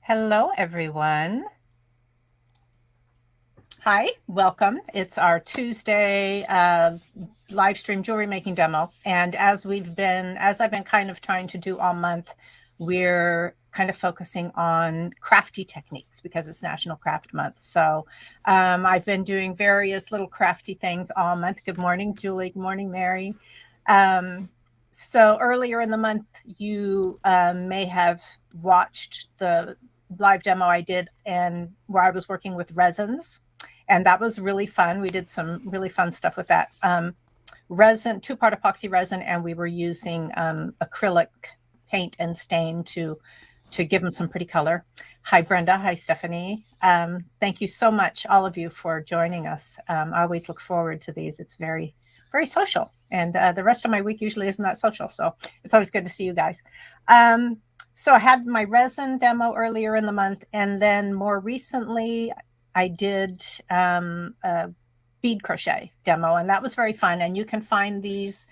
Hello, everyone. Hi, welcome. It's our Tuesday live stream jewelry making demo. And as I've been kind of trying to do all month, we're kind of focusing on crafty techniques because it's National Craft Month. So I've been doing various little crafty things all month. Good morning, Julie. Good morning, Mary. So earlier in the month, you may have watched the live demo I did and where I was working with resins. And that was really fun. We did some really fun stuff with that. Resin, 2-part epoxy resin, and we were using acrylic paint and stain to give them some pretty color. Hi, Brenda. Hi, Stephanie. Thank you so much, all of you, for joining us. I always look forward to these. It's very, very social. And the rest of my week usually isn't that social. So it's always good to see you guys. So I had my resin demo earlier in the month. And then more recently, I did a bead crochet demo, and that was very fun. And you can find these.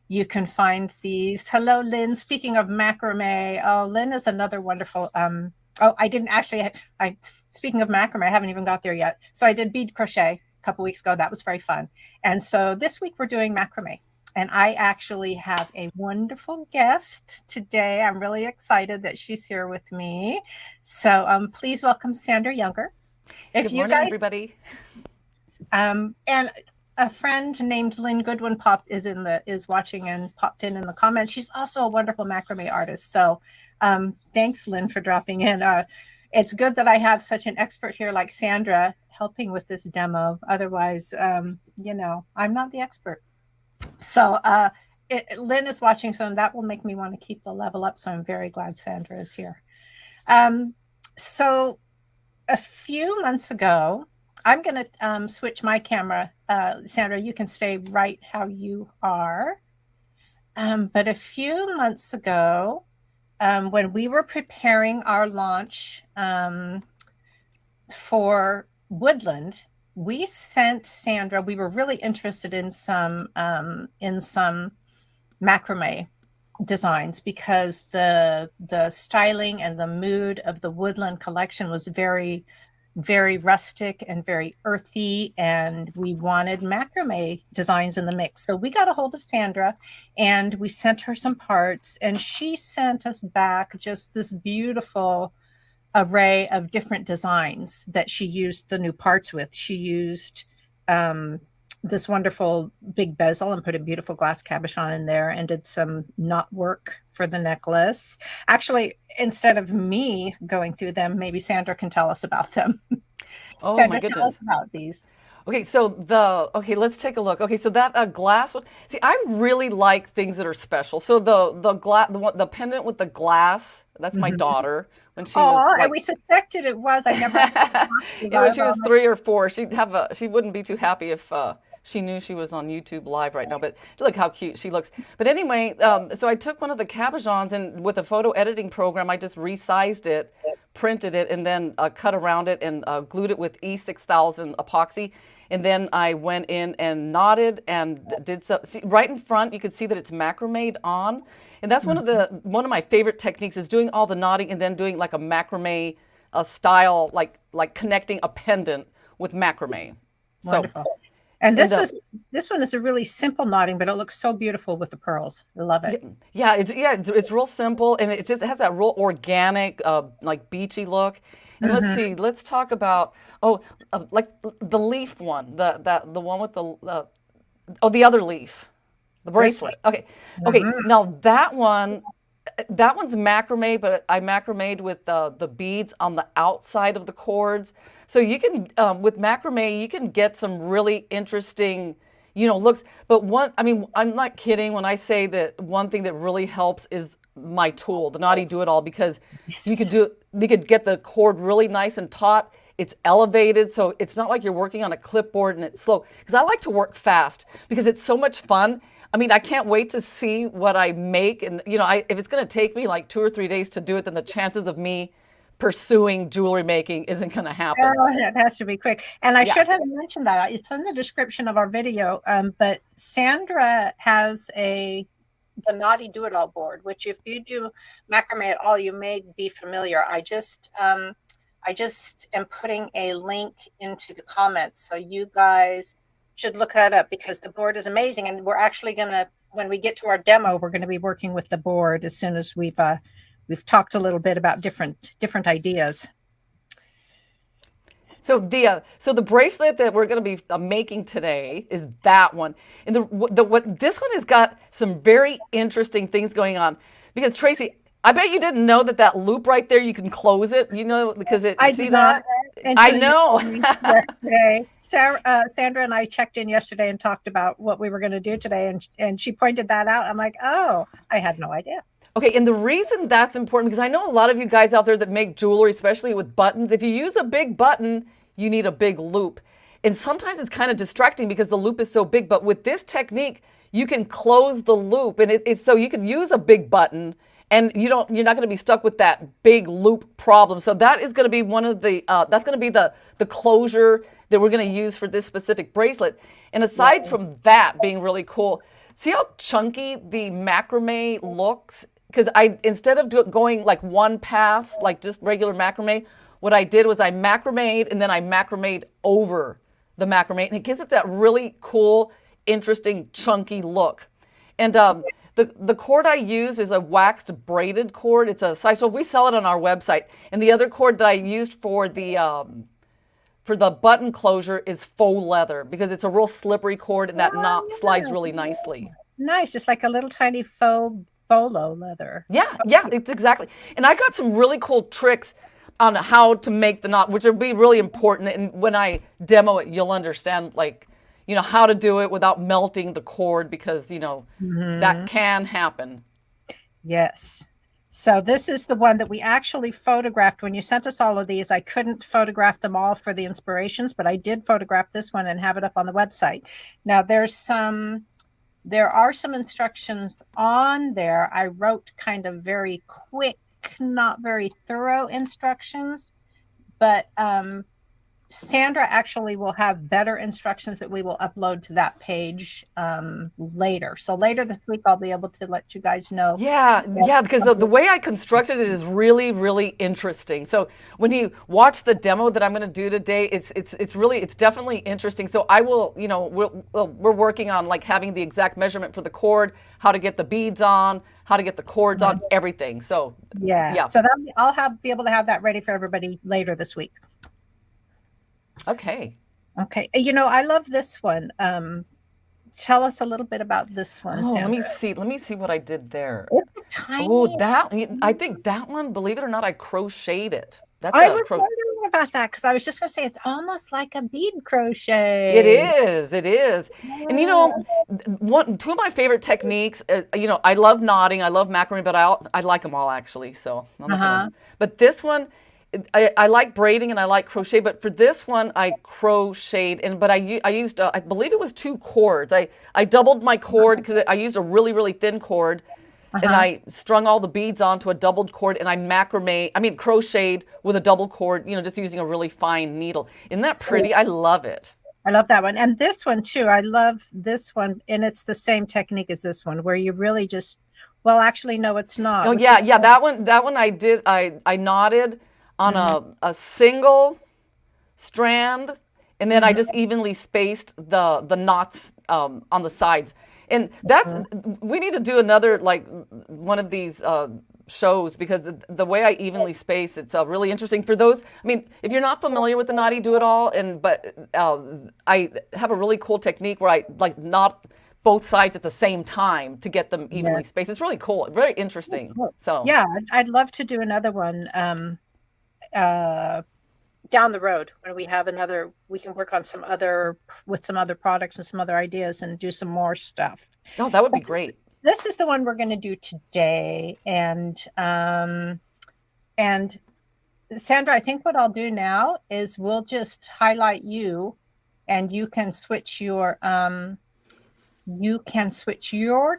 Hello, Lynn. Speaking of macrame, oh, Lynn is another wonderful. Speaking of macrame, I haven't even got there yet. So I did bead crochet a couple weeks ago. That was very fun. And so this week we're doing macrame. And I actually have a wonderful guest today. I'm really excited that she's here with me. So please welcome Sandra Younger. Good morning, everybody. And a friend named Lynn Goodwin is watching and popped in the comments. She's also a wonderful macrame artist. So thanks, Lynn, for dropping in. It's good that I have such an expert here like Sandra helping with this demo. Otherwise, I'm not the expert. So Lynn is watching, so that will make me want to keep the level up. So I'm very glad Sandra is here. So a few months ago, I'm going to switch my camera. Sandra, you can stay right how you are. But a few months ago, when we were preparing our launch for Woodland, we sent Sandra, we were really interested in some macrame designs because the styling and the mood of the Woodland collection was very, very rustic and very earthy, and we wanted macrame designs in the mix. So we got a hold of Sandra and we sent her some parts, and she sent us back just this beautiful array of different designs that she used the new parts with. She used this wonderful big bezel and put a beautiful glass cabochon in there and did some knot work for the necklace. Actually, instead of me going through them, maybe Sandra can tell us about them. Oh, Sandra, my goodness. tell us about these. Okay, let's take a look. Okay, so that glass one. See, I really like things that are special. So the pendant with the glass, that's my daughter when she was and we suspected it was. I never. When she was 3 or 4, she wouldn't be too happy if she knew she was on YouTube Live right now. But look how cute she looks. But anyway, so I took one of the cabochons and with a photo editing program, I just resized it, printed it, and then cut around it and glued it with E6000 epoxy. And then I went in and knotted and did some. See, right in front, you can see that it's macrame on. And that's one of my favorite techniques is doing all the knotting and then doing like a macrame style, like connecting a pendant with macrame. Wonderful. And this one is a really simple knotting, but it looks so beautiful with the pearls. I love it. Yeah, it's real simple, and it has that real organic, like beachy look. And let's see, let's talk about like the leaf one, the one with the other leaf, the bracelet. Okay, now that one's macrame, but I macramed with the beads on the outside of the cords. So you can, with macrame, you can get some really interesting, looks. But I'm not kidding when I say that one thing that really helps is my tool, the Knotty Do-it-All, because you could get the cord really nice and taut. It's elevated, so it's not like you're working on a clipboard and it's slow. Because I like to work fast because it's so much fun. I can't wait to see what I make. And, if it's going to take me like 2 or 3 days to do it, then the chances of me pursuing jewelry making isn't going to happen. Oh, it has to be quick. And I should have mentioned that. It's in the description of our video. But Sandra has a the Knotty Do-it-All Board, which if you do macrame at all, you may be familiar. I just am putting a link into the comments, so you guys should look that up because the board is amazing. And we're actually gonna, when we get to our demo, we're going to be working with the board as soon as we've talked a little bit about different ideas. So the bracelet that we're going to be making today is that one, and what this one has got some very interesting things going on, because Tracy, I bet you didn't know that loop right there, you can close it, because it. I see did that? not. I know. Yesterday, Sandra and I checked in yesterday and talked about what we were going to do today, and she pointed that out. I'm like, oh, I had no idea. Okay, and the reason that's important, because I know a lot of you guys out there that make jewelry, especially with buttons, if you use a big button, you need a big loop. And sometimes it's kind of distracting because the loop is so big, but with this technique, you can close the loop, and it's so you can use a big button, and you're not going to be stuck with that big loop problem. So that is going to be one of the, that's going to be the closure that we're going to use for this specific bracelet. And aside from that being really cool, see how chunky the macrame looks? Because instead of going like one pass, like just regular macrame, what I did was I macrameed and then I macrameed over the macrame, and it gives it that really cool, interesting, chunky look. And the cord I use is a waxed braided cord. It's a size, so we sell it on our website. And the other cord that I used for the button closure is faux leather, because it's a real slippery cord and that knot slides really nicely. Nice, it's like a little tiny faux bolo leather. Yeah, it's exactly. And I got some really cool tricks on how to make the knot, which will be really important. And when I demo it, you'll understand, like, how to do it without melting the cord, because, that can happen. Yes. So this is the one that we actually photographed. When you sent us all of these, I couldn't photograph them all for the inspirations, but I did photograph this one and have it up on the website. Now there are some instructions on there. I wrote kind of very quick, not very thorough instructions, but Sandra actually will have better instructions that we will upload to that page later. So later this week, I'll be able to let you guys know. Yeah, because the way I constructed it is really, really interesting. So when you watch the demo that I'm going to do today, it's definitely interesting. So I will, we're working on like having the exact measurement for the cord, how to get the beads on, how to get the cords on, everything. So yeah. So I'll be able to have that ready for everybody later this week. Okay. I love this one. Tell us a little bit about this one. Oh, Sandra. let me see what I did there. It's a tiny. Oh, I think that one, believe it or not, I crocheted it. I was wondering about that, because I was just going to say it's almost like a bead crochet. It is. Yeah. And two of my favorite techniques, I love knotting, I love macrame, but I like them all actually. So, but this one, I like braiding and I like crochet, but for this one I crocheted, but I used I believe it was 2 cords. I doubled my cord because I used a really, really thin cord, and I strung all the beads onto a doubled cord, and I crocheted with a double cord, just using a really fine needle. Isn't that pretty? I love it. I love that one. And this one too. I love this one, and it's the same technique as this one, where you really just, well, actually no, it's not. Oh yeah, that one I did. I knotted on a single strand, and then I just evenly spaced the knots on the sides. And that's we need to do another, like, one of these shows, because the way I evenly space, it's really interesting for those. If you're not familiar with the Knotty Do-it-All, but I have a really cool technique where I like knot both sides at the same time to get them evenly spaced. It's really cool, very interesting. So yeah, I'd love to do another one down the road when we can work on some other products and some other ideas and do some more stuff. Oh, that would be great. This is the one we're going to do today. And Sandra, I think what I'll do now is we'll just highlight you, and you can switch your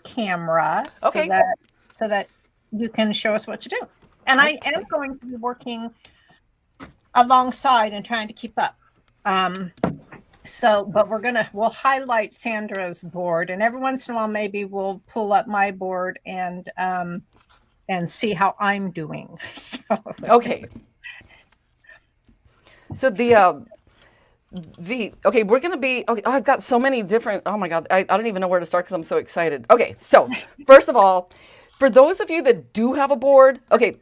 camera so that you can show us what to do. And I am going to be working alongside and trying to keep up. So, but we'll highlight Sandra's board, and every once in a while, maybe we'll pull up my board and see how I'm doing. So, Okay. So okay, we're gonna be okay. I've got so many different. Oh my God, I don't even know where to start because I'm so excited. Okay, so first of all, for those of you that do have a board, okay,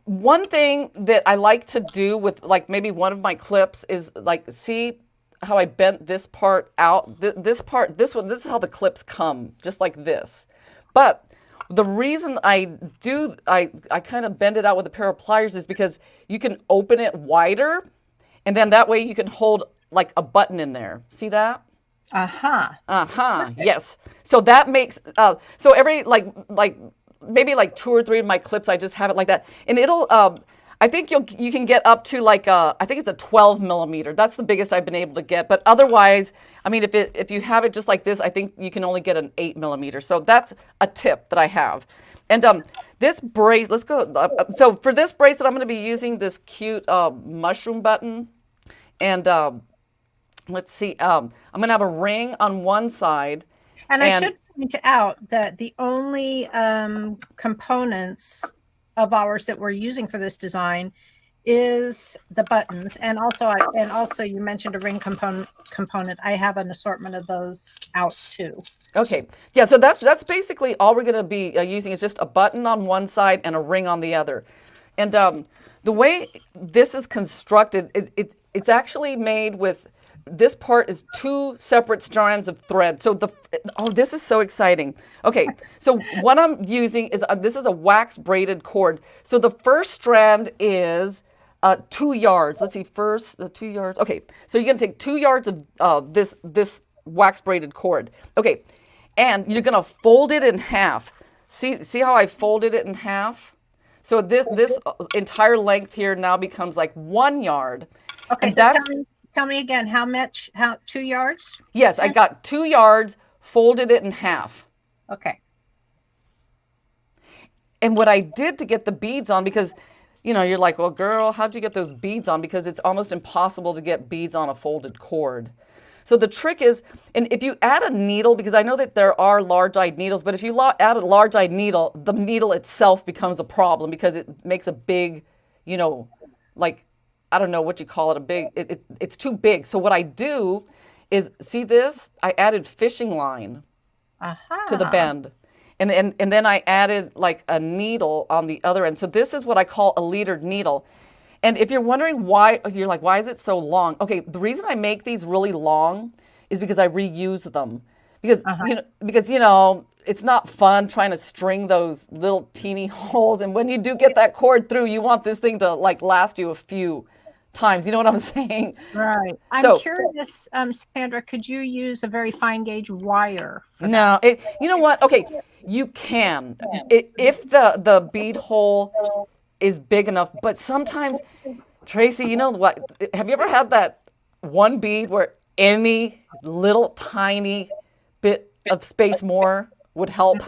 one thing that I like to do with like maybe one of my clips is like see how I bent this part out. This part, this one, this is how the clips come, just like this. But the reason I kind of bend it out with a pair of pliers is because you can open it wider, and then that way you can hold like a button in there. See that? Yes. So that makes so every like maybe like two or three of my clips, I just have it like that, and it'll. I think you can get up to like I think it's a 12 millimeter. That's the biggest I've been able to get. But otherwise, I mean, if you have it just like this, I think you can only get an 8 millimeter. So that's a tip that I have. And this brace, let's go. So for this bracelet, I'm going to be using this cute mushroom button, and let's see. I'm going to have a ring on one side. and I should point out that the only components of ours that we're using for this design is the buttons, and also you mentioned a ring component. I have an assortment of those out too. Okay, yeah, so that's basically all we're going to be using is just a button on one side and a ring on the other. And the way this is constructed, it's actually made with, this part is two separate strands of thread. So this is so exciting. Okay, so what I'm using is, this is a wax braided cord. So the first strand is 2 yards. Let's see, first 2 yards. Okay, so you're gonna take 2 yards of this wax braided cord. Okay, and you're gonna fold it in half. See how I folded it in half? So this entire length here now becomes like 1 yard. Okay, and so tell me again, how much, 2 yards? Yes, I got 2 yards, folded it in half. Okay. And what I did to get the beads on, because, you know, you're like, well, girl, how'd you get those beads on? Because it's almost impossible to get beads on a folded cord. So the trick is, and if you add a needle, because I know that there are large-eyed needles, but if you add a large-eyed needle, the needle itself becomes a problem because it makes a big, you know, like, I don't know what you call it, it's too big. So what I do is, see this? I added fishing line to the bend. And then I added like a needle on the other end. So this is what I call a leadered needle. And if you're wondering why, you're like, why is it so long? Okay, the reason I make these really long is because I reuse them. Because you know, it's not fun trying to string those little teeny holes. And when you do get that cord through, you want this thing to like last you a few times. You know what I'm saying? Right. I'm curious, Sandra, could you use a very fine gauge wire for that? No, you know what? Okay, you can. If the bead hole is big enough, but sometimes, Tracy, you know what? Have you ever had that one bead where any little tiny bit of space more would help?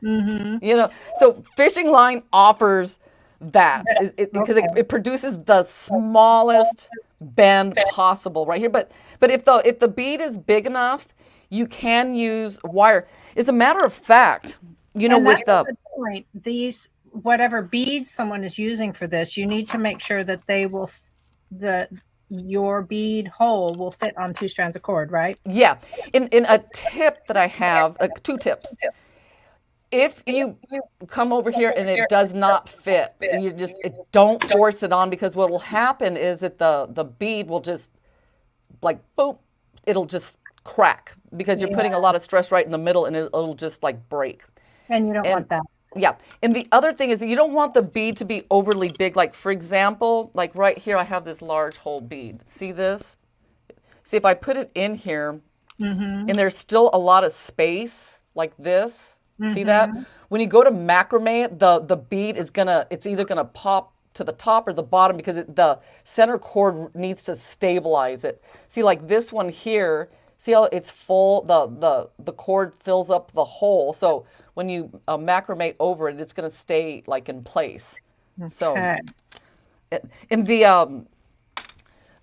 Mm-hmm. You know, so fishing line offers that because it produces the smallest bend possible right here. But if the bead is big enough, you can use wire. As a matter of fact, you know, with the point, these whatever beads someone is using for this, you need to make sure that they will your bead hole will fit on 2 strands of cord, right? Yeah. In a tip that I have, 2 tips. If you come over here and it does not fit, you just don't force it on, because what will happen is that the bead will just like boom, it'll just crack because you're putting a lot of stress right in the middle, and it'll just like break. And you don't want that. Yeah. And the other thing is that you don't want the bead to be overly big. Like, for example, like right here, I have this large hole bead. See this? See, if I put it in here and there's still a lot of space like this, see that? When you go to macrame, the bead is it's either gonna pop to the top or the bottom, because the center cord needs to stabilize it. See, like this one here, see how it's full, the cord fills up the hole. So when you macrame over it, it's gonna stay like in place. Okay. So in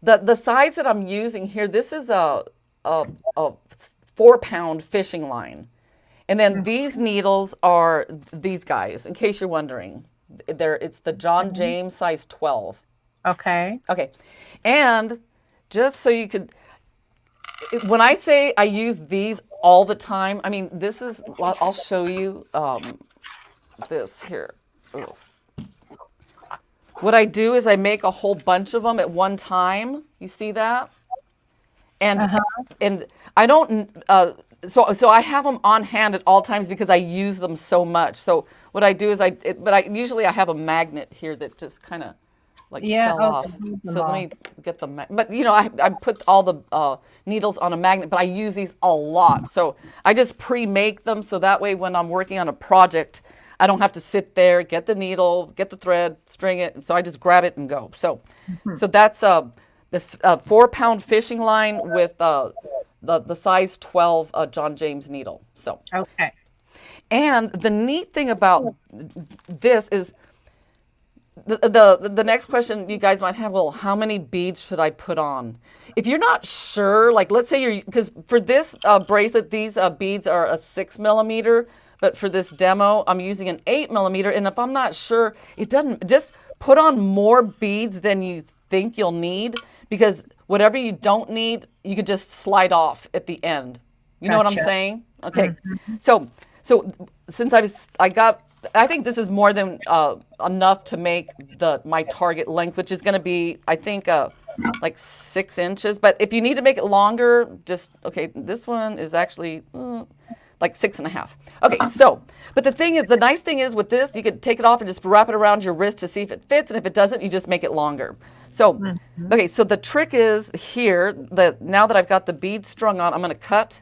The size that I'm using here, this is a 4-pound fishing line. And then these needles are these guys, in case you're wondering. It's the John James size 12. Okay. Okay. And just so you could, when I say I use these all the time, I mean, this is, I'll show you this here. Ugh. What I do is I make a whole bunch of them at one time. You see that? And I don't, so I have them on hand at all times because I use them so much. So what I do is usually I have a magnet here that just kind of like fell off. So let me get the but you know, I put all the needles on a magnet, but I use these a lot. So I just pre-make them so that way when I'm working on a project, I don't have to sit there, get the needle, get the thread, string it. And so I just grab it and go. So so that's this 4-pound fishing line with the size 12 John James needle. So Okay. and the neat thing about this is the next question you guys might have, well, how many beads should I put on? If you're not sure, like let's say you're, because for this bracelet, these beads are a 6 millimeter, but for this demo, I'm using an 8 millimeter. And if I'm not sure, it doesn't, just put on more beads than you think you'll need, because whatever you don't need, you could just slide off at the end. You know what I'm saying? Okay. So since I think this is more than enough to make my target length, which is going to be, I think, like 6 inches. But if you need to make it longer, just, okay, this one is actually like 6.5. Okay, so, but the nice thing is with this, you could take it off and just wrap it around your wrist to see if it fits. And if it doesn't, you just make it longer. So, okay, so the trick is here that now that I've got the bead strung on, I'm going to cut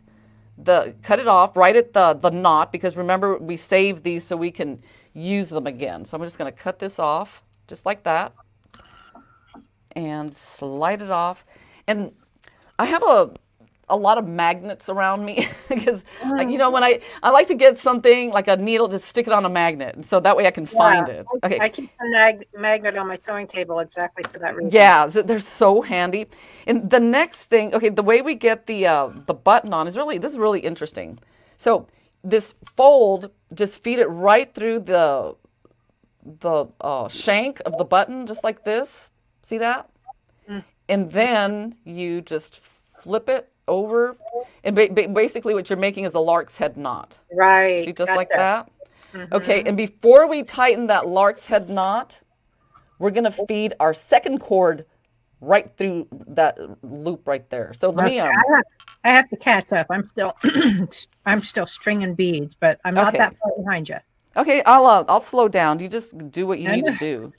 it off right at the knot, because remember we saved these so we can use them again. So I'm just going to cut this off just like that and slide it off. And I have a lot of magnets around me because you know, when I like to get something like a needle, just stick it on a magnet, and so that way I can find it. Okay. I keep a magnet on my sewing table exactly for that reason. Yeah, they're so handy. And the next thing, okay, the way we get the button on is this is really interesting. So this fold, just feed it right through the shank of the button, just like this. See that? And then you just flip it over, and basically what you're making is a lark's head knot. Right. See, just like that. Okay, and before we tighten that lark's head knot, we're going to feed our second cord right through that loop right there. So let me I have to catch up. I'm still I'm still stringing beads, but I'm not that far behind you. Okay, I'll slow down. You just do what you need to do,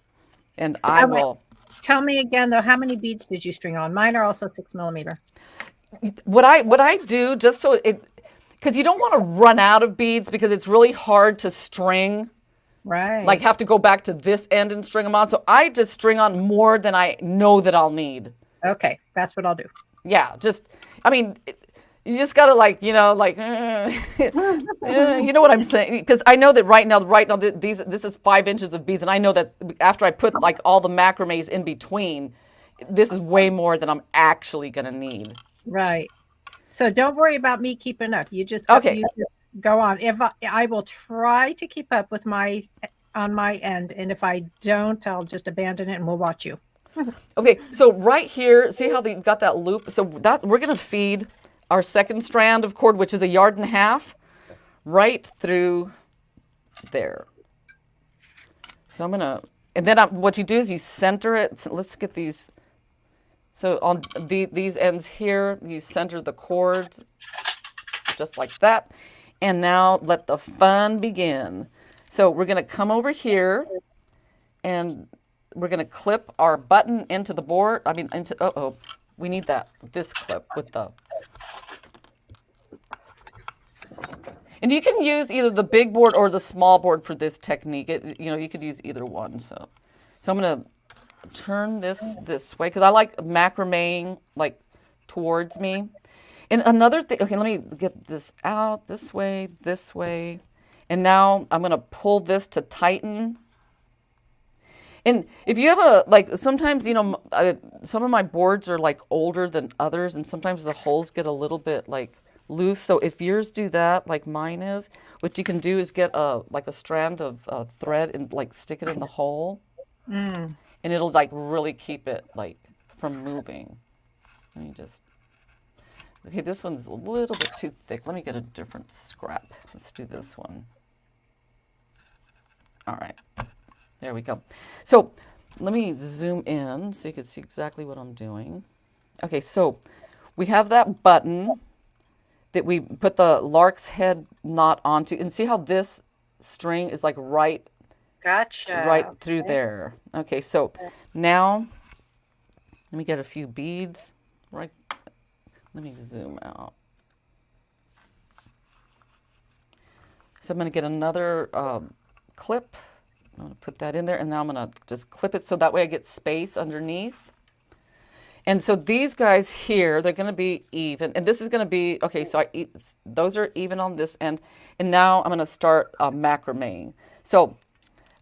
and I will. Tell me again though, how many beads did you string on? Mine are also 6 millimeter. What I do, just so because you don't want to run out of beads, because it's really hard to string. Right. Like have to go back to this end and string them on. So I just string on more than I know that I'll need. Okay, that's what I'll do. Yeah, I mean, you just gotta like, you know, like, you know what I'm saying? Because I know that right now, this is 5 inches of beads, and I know that after I put like all the macrames in between, this is way more than I'm actually gonna need. Right. So don't worry about me keeping up. You just you just go on. If I will try to keep up with on my end, and if I don't, I'll just abandon it and we'll watch you. Okay, so right here, see how you've got that loop? So we're gonna feed our second strand of cord, which is 1.5 yards, right through there. So I'm gonna, and then what you do is you center it. So let's get these. So on these ends here, you center the cords just like that. And now let the fun begin. So we're going to come over here and we're going to clip our button into the board. I mean, we need this clip with the. And you can use either the big board or the small board for this technique. You could use either one. So I'm going to turn this way because I like macrame like towards me. And another thing, okay, let me get this out this way, and now I'm going to pull this to tighten. And if you have a, like, sometimes, some of my boards are like older than others, and sometimes the holes get a little bit like loose. So if yours do that, like mine is, what you can do is get like a strand of thread and like stick it in the hole, Mm. and it'll like really keep it like from moving. Let me just, okay, this one's a little bit too thick. Let me get a different scrap. Let's do this one. All right. There we go. So let me zoom in so you can see exactly what I'm doing. Okay, so we have that button that we put the lark's head knot onto, and see how this string is like right Gotcha. through there. Okay, so now let me get a few beads. Right. Let me zoom out. So I'm going to get another clip. I'm going to put that in there, and now I'm going to just clip it so that way I get space underneath. And so these guys here, they're going to be even, and this is going to be, okay, so those are even on this end, and now I'm going to start macrameing. So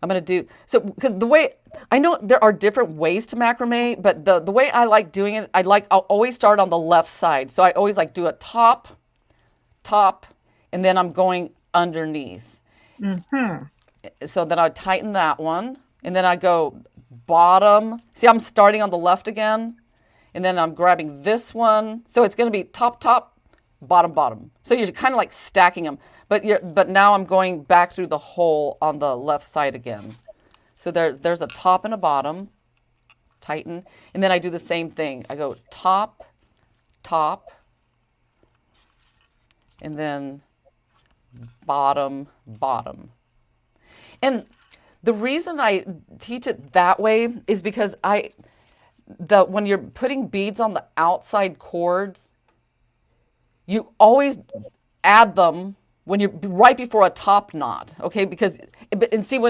I'm going to do, so because the way, I know there are different ways to macrame, but the way I like doing it, I'll always start on the left side. So I always like do a top, and then I'm going underneath. Mm-hmm. So then I tighten that one, and then I go bottom. See, I'm starting on the left again, and then I'm grabbing this one. So it's going to be top, bottom. So you're kind of like stacking them, but now I'm going back through the hole on the left side again. So there's a top and a bottom, tighten, and then I do the same thing. I go top, and then bottom. And the reason I teach it that way is because when you're putting beads on the outside cords, you always add them when you're right before a top knot, okay? Because, and see,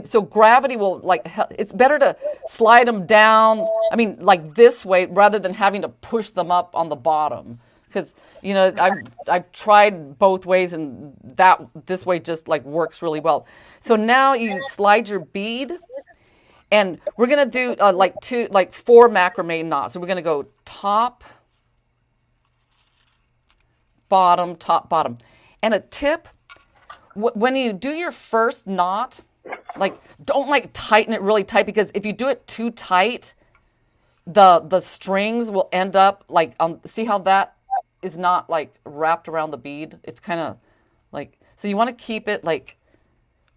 so gravity will like, it's better to slide them down, I mean, like this way, rather than having to push them up on the bottom. Because, I've tried both ways, and this way just like works really well. So now you slide your bead, and we're gonna do like 4 macrame knots. So we're gonna go top, bottom, top, bottom. And a tip, when you do your first knot, like don't like tighten it really tight, because if you do it too tight, the strings will end up like, see how that is not like wrapped around the bead? It's kind of like, so you want to keep it like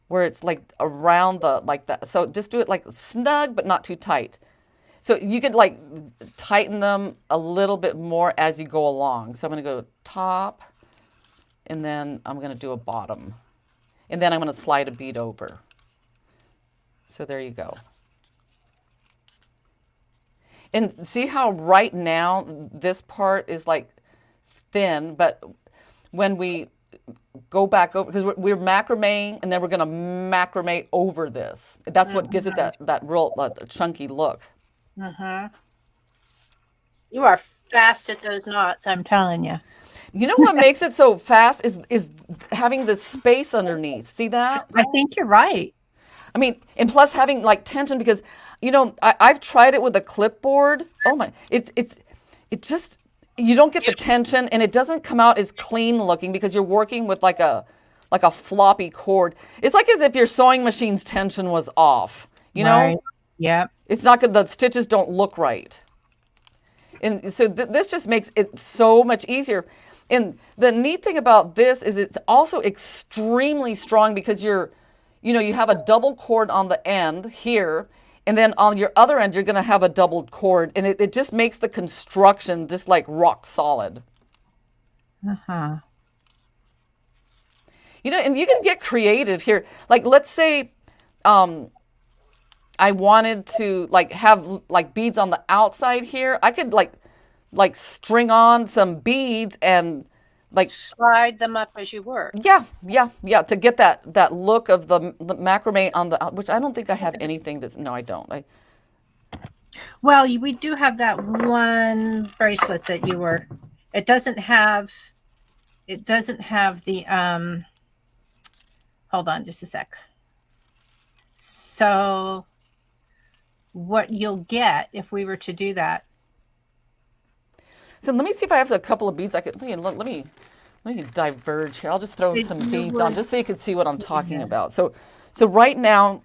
where it's like around like that. So just do it like snug, but not too tight. So you could like tighten them a little bit more as you go along. So I'm going to go top, and then I'm going to do a bottom, and then I'm going to slide a bead over. So there you go. And see how right now this part is like thin, but when we go back over, because we're macrameing, and then we're going to macrame over this. That's what gives it that real chunky look. Mm-hmm. You are fast at those knots, I'm telling you. You know what makes it so fast is having the space underneath. See that? I think you're right. I mean, and plus having like tension, because I've tried it with a clipboard. Oh my, it just, you don't get the tension, and it doesn't come out as clean looking because you're working with like a floppy cord. It's like as if your sewing machine's tension was off, Right. Yep. It's not good. The stitches don't look right. And so this just makes it so much easier. And the neat thing about this is it's also extremely strong, because you have a double cord on the end here, and then on your other end, you're going to have a double cord, and it just makes the construction just like rock solid. Uh-huh. And you can get creative here. Like, let's say I wanted to like have like beads on the outside here. I could like string on some beads and like Slide them up as you work. yeah, to get that look of the macrame on the, which I don't think I have anything that's, no, I don't. Well, we do have that one bracelet that it doesn't have the, hold on just a sec. So what you'll get if we were to do that. So let me see if I have a couple of beads I could, let me diverge here. I'll just throw some beads on just so you can see what I'm talking about. So right now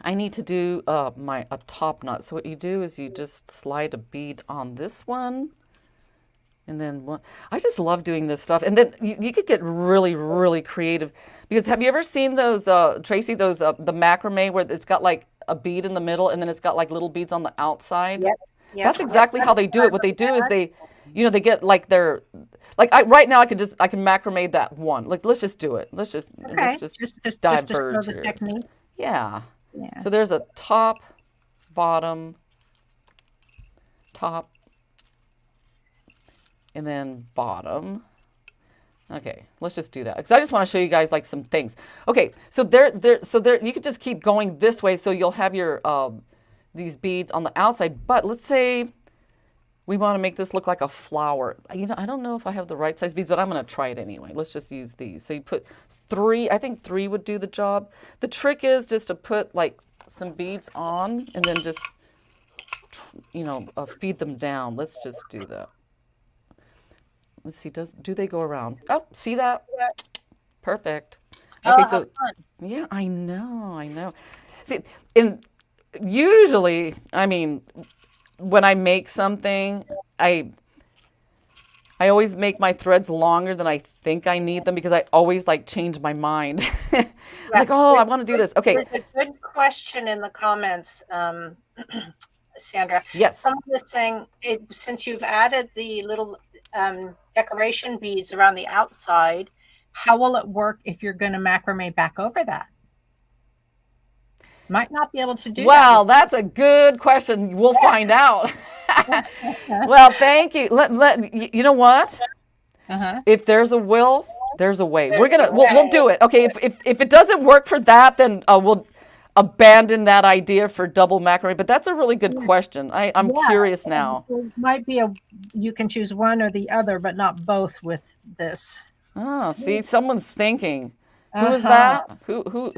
I need to do a top knot. So what you do is you just slide a bead on this one. And then one, I just love doing this stuff. And then you could get really, really creative. Because have you ever seen those, Tracy, those, the macrame where it's got like a bead in the middle and then it's got like little beads on the outside? Yep. Yep. That's exactly how they do it. What they do is they, they get like their, like right now I can macrame that one. Like, let's just do it. Let's just diverge the here. technique. Yeah. Yeah. So there's a top, bottom, top, and then bottom. Okay, let's just do that because I just want to show you guys like some things. Okay, so there, you could just keep going this way, so you'll have your these beads on the outside. But let's say we want to make this look like a flower. I don't know if I have the right size beads, but I'm going to try it anyway. Let's just use these. So you put 3. I think 3 would do the job. The trick is just to put like some beads on and then just feed them down. Let's just do that. Let's see, do they go around? Oh, see that? Perfect. Okay, so yeah, I know. See, and usually, I mean, when I make something, I always make my threads longer than I think I need them because I always like change my mind. Like, oh, I want to do this. Okay. There's a good question in the comments, Sandra. Yes. Someone was saying, since you've added the little decoration beads around the outside, How will it work if you're going to macrame back over that? Might not be able to do that. Well, that's a good question. We'll find out. Well, thank you. You know what? If there's a will, there's a way. We'll do it. Okay. If it doesn't work for that, then we'll abandon that idea for double macrame. But that's a really good question. I'm curious now. It might be you can choose one or the other, but not both with this. Oh, see, someone's thinking. Who is that? Who?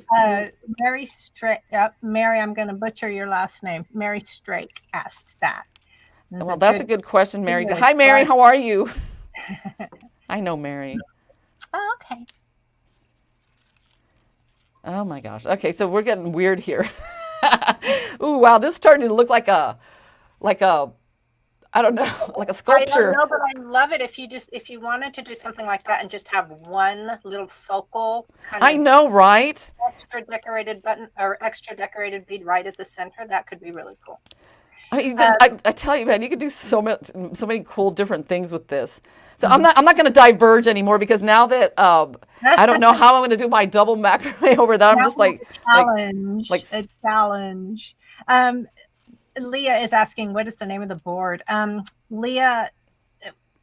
Mary Strake. Mary, I'm going to butcher your last name. Mary Strake asked that. Well, that's a good question, Mary. Hi, Mary. How are you? I know Mary. Oh, okay. Oh my gosh. Okay, so we're getting weird here. Ooh, wow, this is starting to look like a, I don't know, like a sculpture. I don't know, but I love it if you wanted to do something like that and just have one little focal kind of, I know, right? extra decorated button or extra decorated bead right at the center. That could be really cool. I mean, I tell you, man, you could do so many cool different things with this. So I'm not going to diverge anymore because now that I don't know how I'm going to do my double macrame over that, I'm just like a challenge. Leah is asking, what is the name of the board? Leah,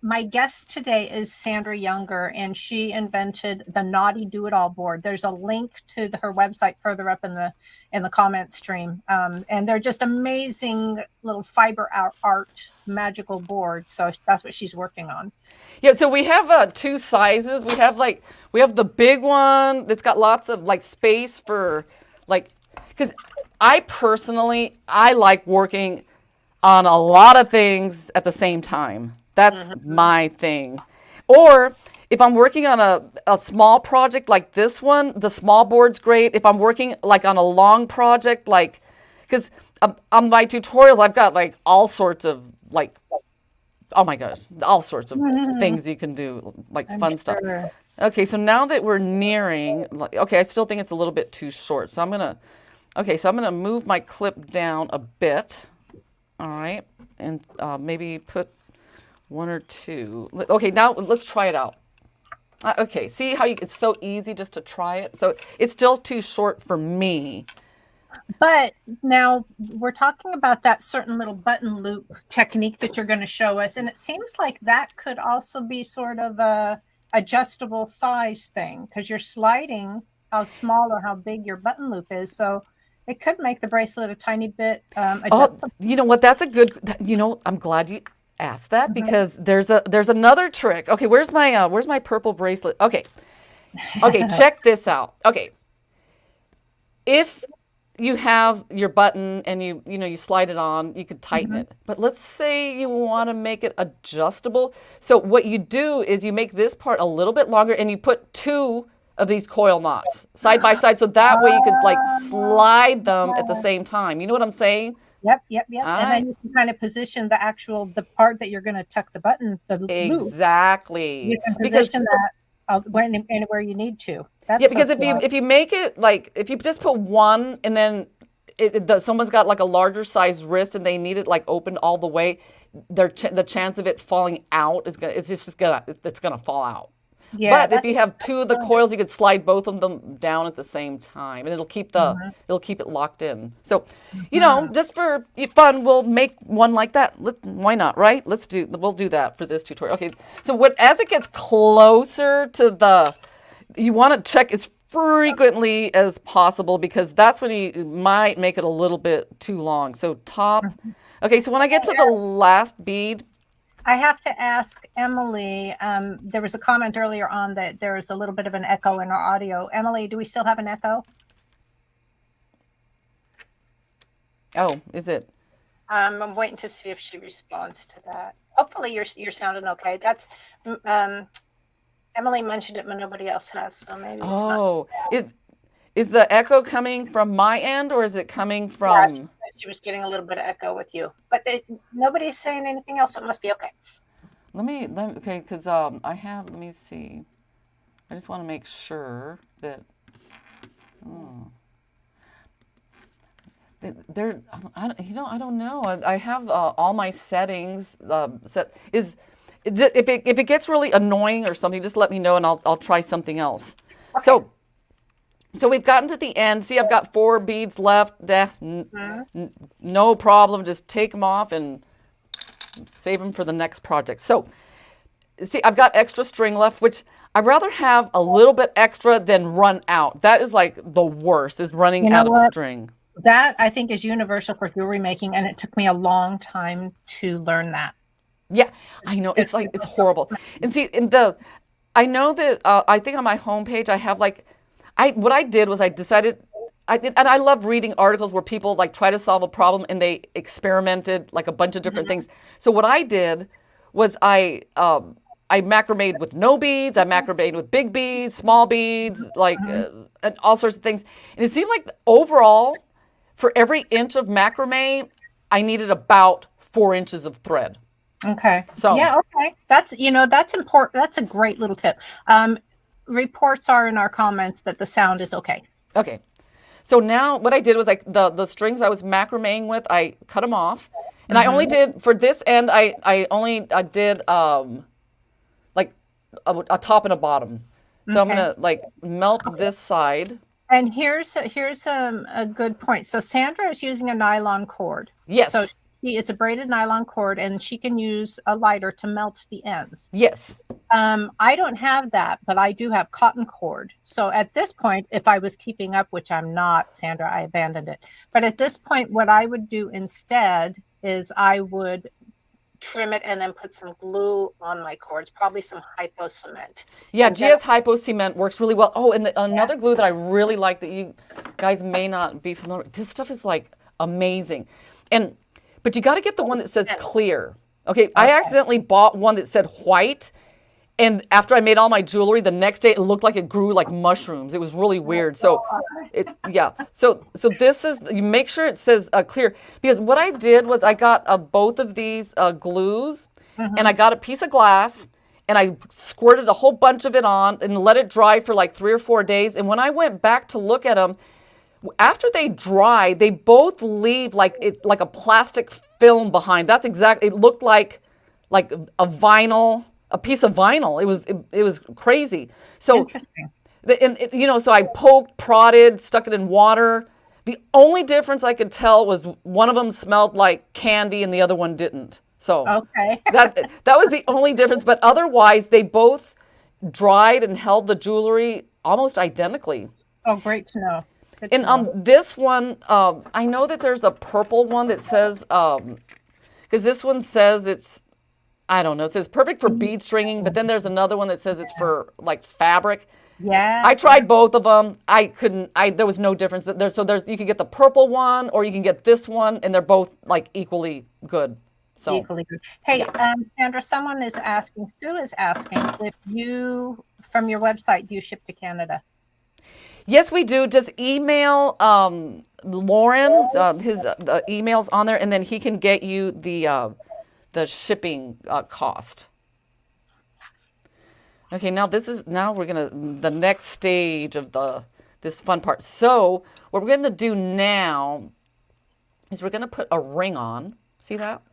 my guest today is Sandra Younger, and she invented the Knotty Do-it-All Board. There's a link to her website further up in the comment stream, and they're just amazing little fiber art magical boards. So that's what she's working on. Yeah, so we have 2 sizes. We have the big one that's got lots of like space for because I personally like working on a lot of things at the same time. That's my thing. Or if I'm working on a small project like this one, the small board's great. If I'm working like on a long project, like, because on my tutorials, I've got like all sorts of like, oh my gosh, all sorts of things you can do, like fun stuff. Okay, so now that we're nearing, okay, I still think it's a little bit too short. So I'm going to move my clip down a bit. All right, and maybe put 1 or 2. Okay, now let's try it out. Okay, see how it's so easy just to try it? So it's still too short for me. But now we're talking about that certain little button loop technique that you're going to show us. And it seems like that could also be sort of a adjustable size thing because you're sliding how small or how big your button loop is. So it could make the bracelet a tiny bit adjustable. Oh, you know what? That's a good, I'm glad you asked that because there's another trick. Okay, where's my purple bracelet? Okay, check this out. Okay, if you have your button and you slide it on, you could tighten it. But let's say you want to make it adjustable. So what you do is you make this part a little bit longer and you put 2 of these coil knots side by side. So that way you could like slide them at the same time. You know what I'm saying? Yep. And then you can kind of position the part that you're going to tuck the button, the loop. Exactly. You can position that anywhere you need to. That's because if you make it like, if you just put one and then someone's got like a larger size wrist and they need it like opened all the way, the chance of it falling out is gonna fall out. Yeah, but if you have 2 of the coils, you could slide both of them down at the same time, and it'll keep it locked in. So, just for fun, we'll make one like that. Why not, right? We'll do that for this tutorial. Okay. So as it gets closer to you want to check as frequently as possible because that's when you might make it a little bit too long. So top. Okay. So when I get to the last bead, I have to ask Emily, there was a comment earlier on that there is a little bit of an echo in our audio. Emily, do we still have an echo? Oh, is it? I'm waiting to see if she responds to that. Hopefully you're sounding okay. That's Emily mentioned it, but nobody else has, so maybe it's not. Is the echo coming from my end or is it coming from... Yeah, she was getting a little bit of echo with you, but nobody's saying anything else, so it must be okay. Okay, because let me see. I just want to make sure that... I don't know. I have all my settings set. If it gets really annoying or something, just let me know and I'll try something else. Okay. So we've gotten to the end. See, I've got 4 beads left. No problem. Just take them off and save them for the next project. So, see, I've got extra string left, which I'd rather have a little bit extra than run out. That is like the worst, is running out of string. That, I think, is universal for jewelry making, and it took me a long time to learn that. Yeah, I know. It's horrible. And see, I know that I think on my homepage I have what I did was I decided, and I love reading articles where people like try to solve a problem and they experimented like a bunch of different things. So what I did was I macrameed with no beads, I macrameed with big beads, small beads, and all sorts of things. And it seemed like overall, for every inch of macrame, I needed about 4 inches of thread. Okay. So yeah, okay. That's important. That's a great little tip. Reports are in our comments that the sound is okay. Okay. So now what I did was the strings I was macrameing with, I cut them off. And I only did, for this end, I did like a top and a bottom. So I'm going to melt this side. And here's a good point. So Sandra is using a nylon cord. Yes. So it's a braided nylon cord, and she can use a lighter to melt the ends. Yes. I don't have that, but I do have cotton cord. So at this point, if I was keeping up, which I'm not, Sandra, I abandoned it. But at this point, what I would do instead is I would trim it and then put some glue on my cords, probably some hypo cement. Yeah, GS hypo cement works really well. Oh, and another glue that I really like that you guys may not be familiar with. This stuff is like amazing. But you got to get the one that says clear. Okay, I accidentally bought one that said white. And after I made all my jewelry, the next day it looked like it grew like mushrooms. It was really weird. So, So this is, you make sure it says clear. Because what I did was I got both of these glues, and I got a piece of glass, and I squirted a whole bunch of it on and let it dry for like 3 or 4 days. And when I went back to look at them, after they dry, they both leave like a plastic film behind. That's exactly, it looked like a vinyl. A piece of vinyl. It was crazy. So, interesting. So I poked, prodded, stuck it in water. The only difference I could tell was one of them smelled like candy and the other one didn't. So okay. that was the only difference. But otherwise, they both dried and held the jewelry almost identically. Oh, great to know. This one, I know that there's a purple one that says, because this one says it's, I don't know. It says perfect for bead stringing, but then there's another one that says it's for like fabric. Yeah. I tried both of them. I couldn't. There was no difference. There's you can get the purple one or you can get this one, and they're both like equally good. So Equally good. Hey, yeah. Sandra, Sue is asking if from your website, do you ship to Canada? Yes, we do. Just email Lauren. His email's on there, and then he can get you the shipping cost. Okay, now we're gonna the next stage of this fun part. So what we're gonna do now is we're gonna put a ring on. See that?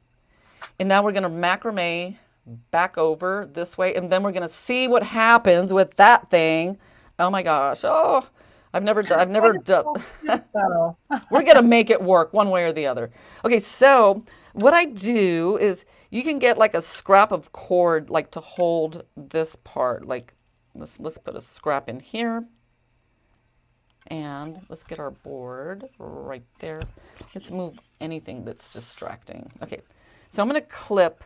And now we're gonna macrame back over this way, and then we're gonna see what happens with that thing. Oh my gosh! Oh, I've never done. We're gonna make it work one way or the other. Okay, so what I do is you can get like a scrap of cord like to hold this part. Like let's put a scrap in here. And let's get our board right there. Let's move anything that's distracting. Okay, so I'm gonna clip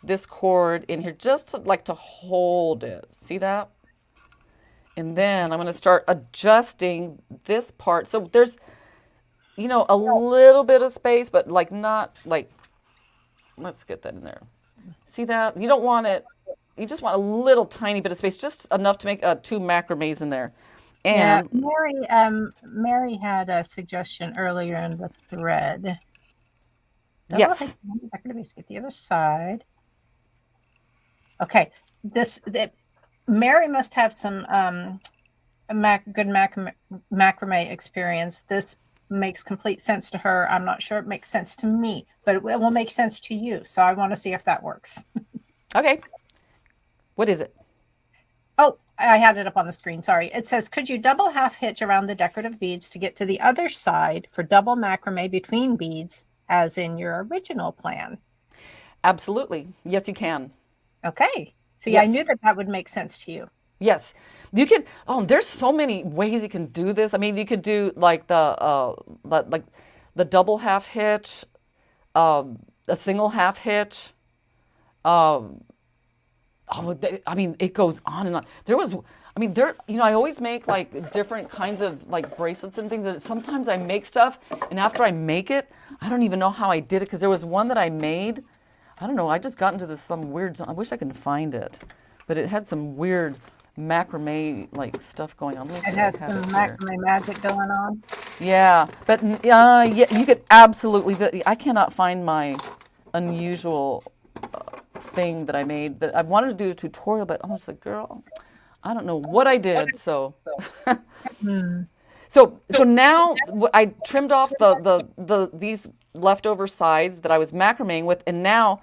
this cord in here just to hold it. See that? And then I'm gonna start adjusting this part. So there's, a little bit of space, but like not like, let's get that in there. See that? You don't want it, you just want a little tiny bit of space, just enough to make 2 macrames in there. And yeah, Mary had a suggestion earlier in the thread. Yes. I'm going to get the other side. Okay, Mary must have some good macrame experience. This makes complete sense to her. I'm not sure it makes sense to me, but it will make sense to you. So I want to see if that works. Okay. What is it? Oh, I had it up on the screen. Sorry. It says, could you double half hitch around the decorative beads to get to the other side for double macrame between beads, as in your original plan? Absolutely. Yes, you can. Okay. So Yes. I knew that would make sense to you. Yes. You can, there's so many ways you can do this. I mean, you could do like the double half hitch, a single half hitch. I mean, it goes on and on. I always make like different kinds of like bracelets and things. And sometimes I make stuff, and after I make it, I don't even know how I did it, because there was one that I made. I don't know. I just got into some weird. I wish I could find it, but it had some weird macrame like stuff going on. It has some macrame magic going on. Yeah, but yeah, you could absolutely. But I cannot find my unusual thing that I made, but I wanted to do a tutorial, but I'm just like, girl, I don't know what I did. So so now I trimmed off these leftover sides that I was macrameing with, and now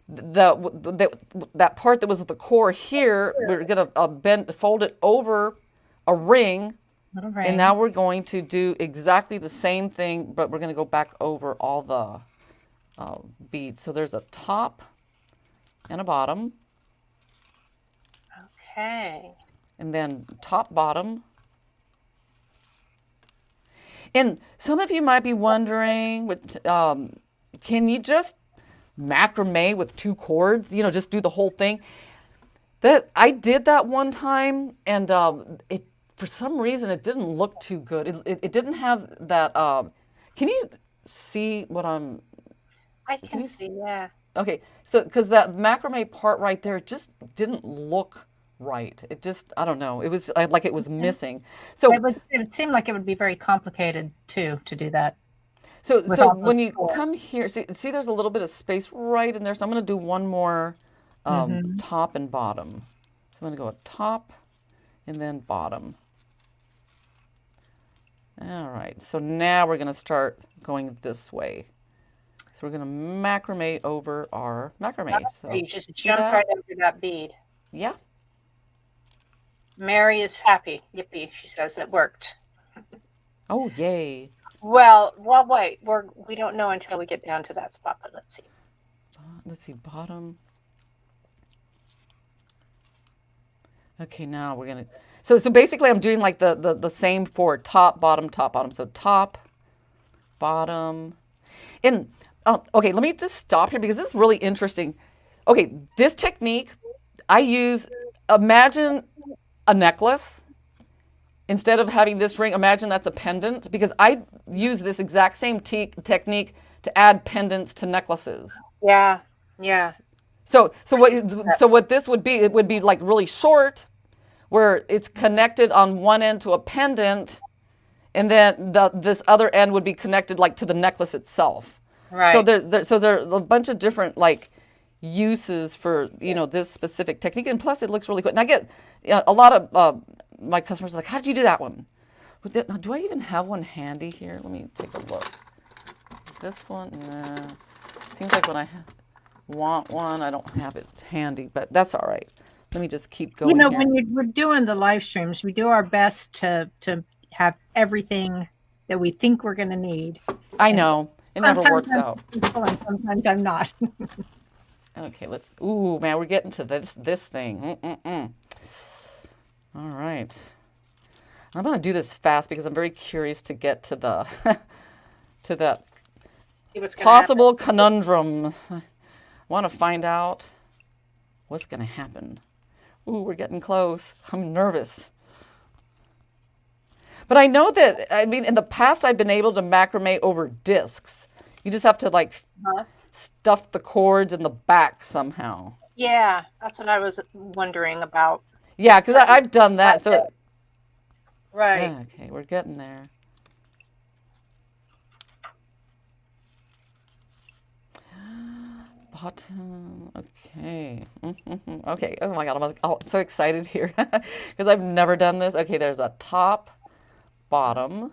that part that was at the core here, we're gonna fold it over a ring, and now we're going to do exactly the same thing, but we're going to go back over all the beads. So there's a top and a bottom. Okay. And then top, bottom. And some of you might be wondering, can you just macrame with 2 cords? Just do the whole thing. That I did that one time, and it for some reason it didn't look too good. It didn't have that. Can you see what I'm? I can see, yeah. Okay, so because that macrame part right there just didn't look right. It just, I don't know. It was like it was missing. So it seemed like it would be very complicated too to do that. So when you come here, see, there's a little bit of space right in there. So I'm going to do one more top and bottom. So I'm going to go top and then bottom. All right. So now we're going to start going this way. So we're going to macrame over our macrame. So you just jump right over that bead. Yeah. Mary is happy. Yippee, she says that worked. Oh, yay. Well, wait. We don't know until we get down to that spot, but let's see. Let's see, bottom. Okay, now we're going to... So basically I'm doing like the same for top, bottom, top, bottom. So top, bottom. And, okay, let me just stop here because this is really interesting. Okay, this technique I use, imagine a necklace, instead of having this ring, imagine that's a pendant, because I use this exact same technique to add pendants to necklaces. Yeah. Yeah. So what this would be, it would be like really short, where it's connected on one end to a pendant, and then this other end would be connected like to the necklace itself. Right. So there are a bunch of different like uses for this specific technique, and plus it looks really good. And I get a lot of my customers are like, "How did you do that one?" Now, do I even have one handy here? Let me take a look. This one, nah. Seems like when I want one, I don't have it handy, but that's all right. Let me just keep going. Here. When we're doing the live streams, we do our best to have everything that we think we're going to need. I know. It never works out. And sometimes I'm not. Okay, ooh, man, we're getting to this thing. All right. I'm going to do this fast because I'm very curious to get to the to that See what's possible conundrum. I want to find out what's going to happen. Ooh, we're getting close. I'm nervous. But I know that, in the past I've been able to macrame over discs. You just have to like stuff the cords in the back somehow. Yeah, that's what I was wondering about. Yeah, because I've done that. So right. Okay, we're getting there. Bottom. Okay. Okay. Oh my God, I'm so excited here because I've never done this. Okay, there's a top, bottom.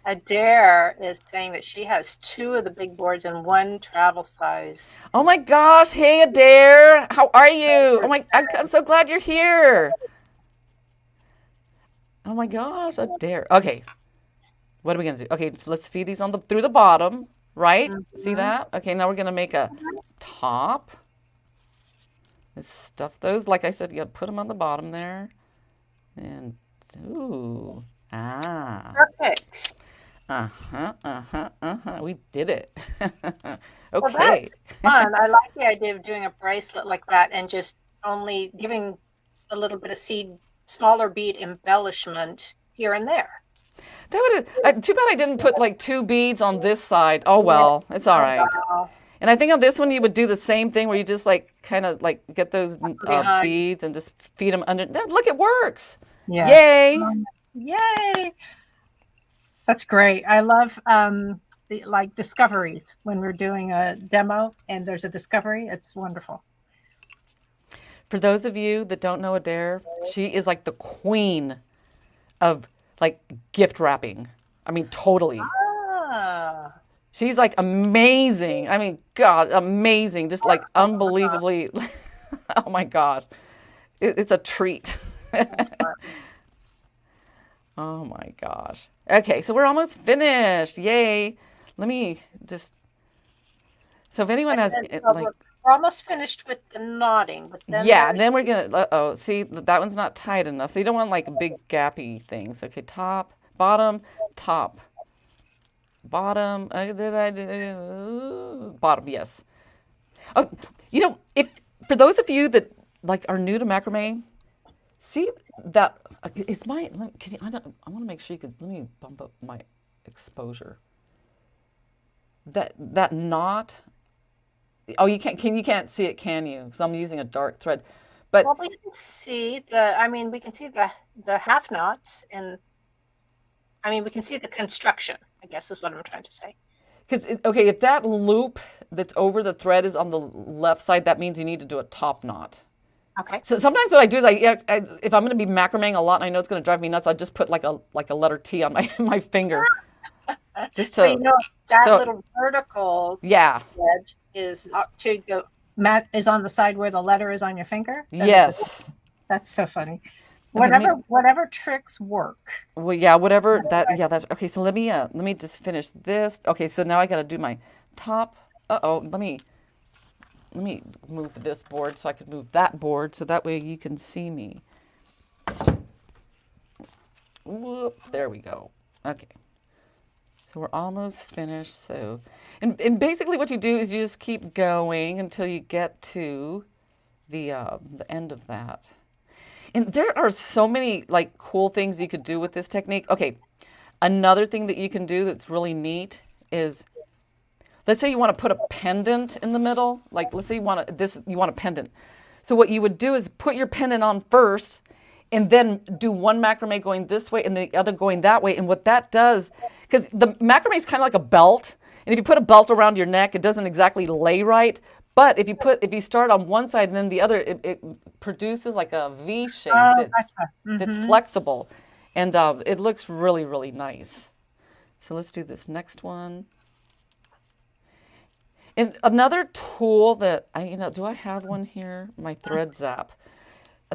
Adair is saying that she has 2 of the big boards and 1 travel size. Oh my gosh! Hey Adair, how are you? Oh my, I'm so glad you're here. Oh my gosh, Adair. Okay, what are we gonna do? Okay, let's feed these through the bottom, right? See that? Okay, now we're gonna make a top. Let's stuff those. Like I said, you gotta put them on the bottom there, and ooh, Perfect. We did it. Well, Okay. that's fun. I like the idea of doing a bracelet like that and just only giving a little bit of smaller bead embellishment here and there. That would too bad I didn't put like 2 beads on this side. Oh well, it's all right. Wow. And I think on this one you would do the same thing where you just like kind of like get those Behind. beads and just feed them under. Look, it works. Yes. Yay! Yay! That's great. I love like discoveries when we're doing a demo and there's a discovery. It's wonderful. For those of you that don't know Adair, she is like the queen of like gift wrapping. I mean, totally. Ah. She's like amazing. I mean, God, amazing. Just like unbelievably. Oh my gosh. It's a treat. Oh my gosh. Okay, so we're almost finished. Yay. Let me just. So if anyone has like. We're almost finished with the knotting, but then Yeah, and then we're gonna, see, that one's not tight enough. So you don't want like big gappy things. Okay, top, bottom, top. Bottom, bottom, yes. Oh, if for those of you that like are new to macrame, see that is my. Can you, I want to make sure you could. Let me bump up my exposure. That knot. Oh, you can't see it, can you? Because I'm using a dark thread. But well, we can see the half knots, and we can see the construction, I guess is what I'm trying to say. Because okay, if that loop that's over the thread is on the left side, that means you need to do a top knot. Okay. So sometimes what I do is if I'm going to be macrameing a lot and I know it's going to drive me nuts, I just put like a letter T on my finger. Just to, so that little vertical edge is up to the Matt is on the side where the letter is on your finger. Yes. That's so funny. Okay, Whatever tricks work. Well, yeah, whatever that. Yeah, that's okay. So let me just finish this. Okay, so now I got to do my top. Let me move this board so I can move that board so that way you can see me. Whoop, there we go. Okay. So we're almost finished. So, and basically what you do is you just keep going until you get to the end of that. And there are so many like cool things you could do with this technique. Okay, another thing that you can do that's really neat is, let's say you want to put a pendant in the middle. Like let's say you want a pendant. So what you would do is put your pendant on first and then do one macrame going this way and the other going that way. And what that does, because the macrame is kind of like a belt, and if you put a belt around your neck, it doesn't exactly lay right. But if you start on one side and then the other, it produces like a V shape that's flexible, and it looks really, really nice. So let's do this next one. And another tool that do I have one here? My thread zap.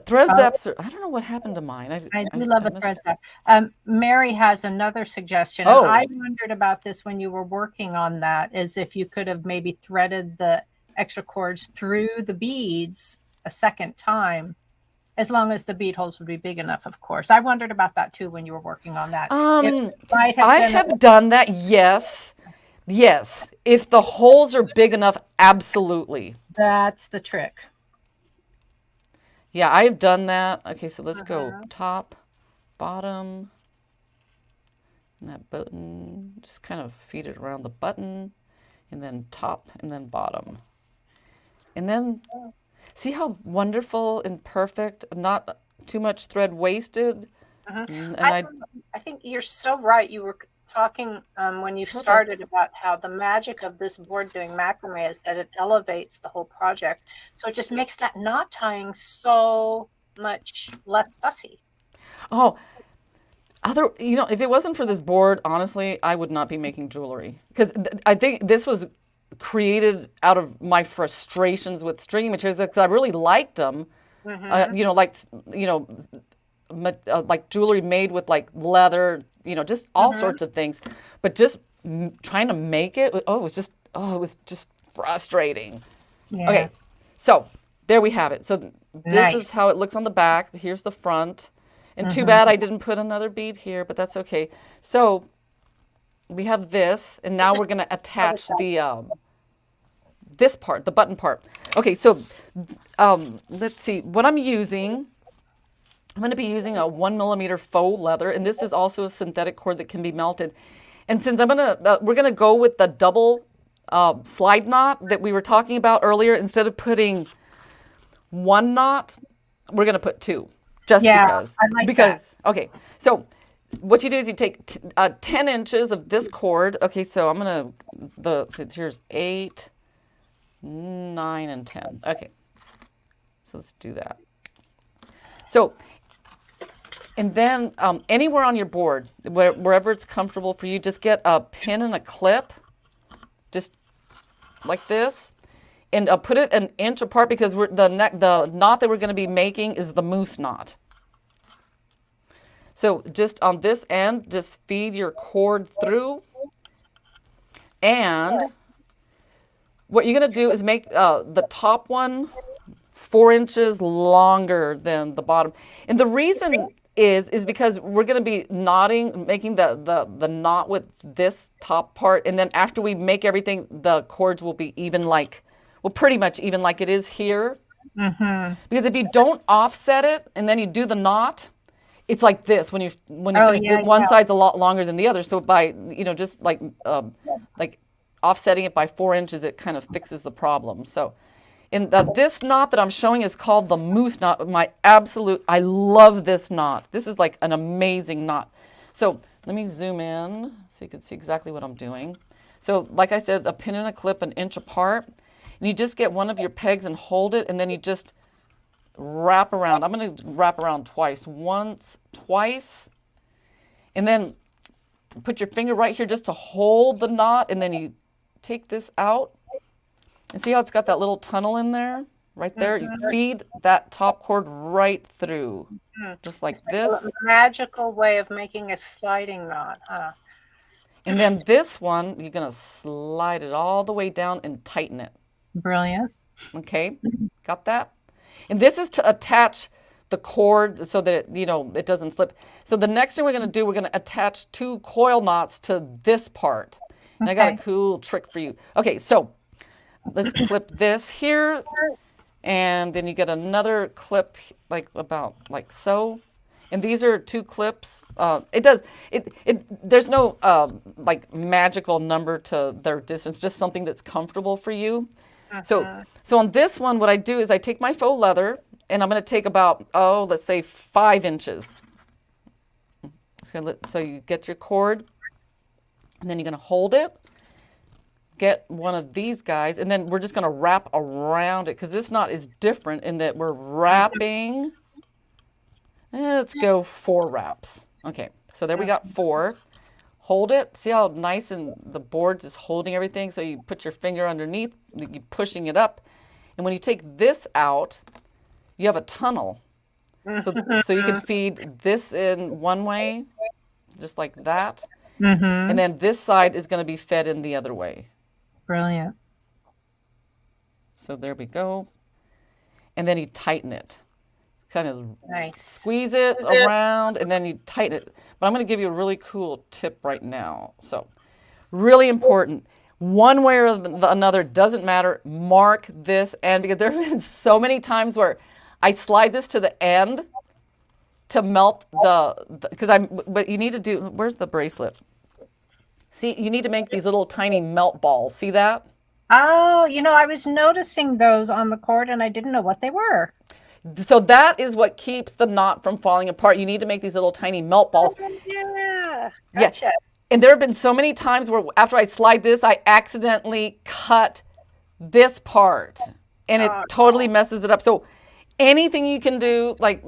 Thread zaps are, I don't know what happened to mine. I do love a thread zap. Mary has another suggestion. Oh. And I wondered about this when you were working on that, is if you could have maybe threaded the extra cords through the beads a second time, as long as the bead holes would be big enough, of course. I wondered about that too when you were working on that. I have done that, yes. Yes. If the holes are big enough, absolutely. That's the trick. Yeah, I've done that. Okay, so let's go top, bottom, and that button. Just kind of feed it around the button, and then top, and then bottom. And then, see how wonderful and perfect, not too much thread wasted. And I think you're so right. You were talking when you started about how the magic of this board doing macrame is that it elevates the whole project. So it just makes that knot tying so much less fussy. Oh, if it wasn't for this board, honestly, I would not be making jewelry, because I think this was created out of my frustrations with stringing materials, because I really liked them. Like jewelry made with like leather, just all sorts of things, but just trying to make it, it was just frustrating. Yeah. Okay, so there we have it. So this Nice. is how it looks on the back. Here's the front, and too bad I didn't put another bead here, but that's okay. So we have this, and now we're going to attach the this part, the button part. Okay, so let's see what I'm using. I'm going to be using a 1mm faux leather, and this is also a synthetic cord that can be melted. And since we're going to go with the double slide knot that we were talking about earlier, instead of putting one knot, we're going to put two, just because. I like that. Okay, so what you do is you take 10 inches of this cord. Okay, so I'm going to, here's 8, 9, and 10. Okay, so let's do that. So, and then anywhere on your board, wherever it's comfortable for you, just get a pin and a clip, just like this, and put it an inch apart, because the knot that we're going to be making is the moose knot. So just on this end, just feed your cord through, and what you're going to do is make the top one 4 inches longer than the bottom. And the reason is because we're going to be making the knot with this top part, and then after we make everything, the cords will be pretty much even like it is here. Because if you don't offset it and then you do the knot, it's like this when you finish, one side's a lot longer than the other. So by just like offsetting it by 4 inches, it kind of fixes the problem. So. And this knot that I'm showing is called the moose knot. I love this knot. This is like an amazing knot. So let me zoom in so you can see exactly what I'm doing. So like I said, a pin and a clip an inch apart. And you just get one of your pegs and hold it, and then you just wrap around. I'm going to wrap around twice. Once, twice. And then put your finger right here just to hold the knot, and then you take this out. And see how it's got that little tunnel in there? Right there. You feed that top cord right through. Just like this. A magical way of making a sliding knot, huh? And then this one, you're going to slide it all the way down and tighten it. Brilliant. Okay? Got that? And this is to attach the cord so that it doesn't slip. So the next thing we're going to do, we're going to attach 2 coil knots to this part. And I got a cool trick for you. Okay, so let's clip this here, and then you get another clip like about like so. And these are 2 clips. There's no like magical number to their distance, just something that's comfortable for you. So on this one, what I do is I take my faux leather and I'm going to take about, let's say 5 inches. So you get your cord and then you're going to hold it, get one of these guys, and then we're just going to wrap around it because this knot is different in that we're wrapping. Let's go 4 wraps. Okay, so there we got 4. Hold it. See how nice and the board's just holding everything? So you put your finger underneath, you're pushing it up. And when you take this out, you have a tunnel. So you can feed this in one way, just like that. And then this side is going to be fed in the other way. Brilliant. So there we go. And then you tighten it. Kind of Nice. squeeze it around and then you tighten it. But I'm going to give you a really cool tip right now. So really important. One way or another, doesn't matter. Mark this end because there have been so many times where I slide this to the end to melt but you need to do, where's the bracelet? See, you need to make these little tiny melt balls. See that? Oh, I was noticing those on the cord and I didn't know what they were. So that is what keeps the knot from falling apart. You need to make these little tiny melt balls. Yeah. Gotcha. Yeah. And there have been so many times where after I slide this, I accidentally cut this part and it totally messes it up. So anything you can do, like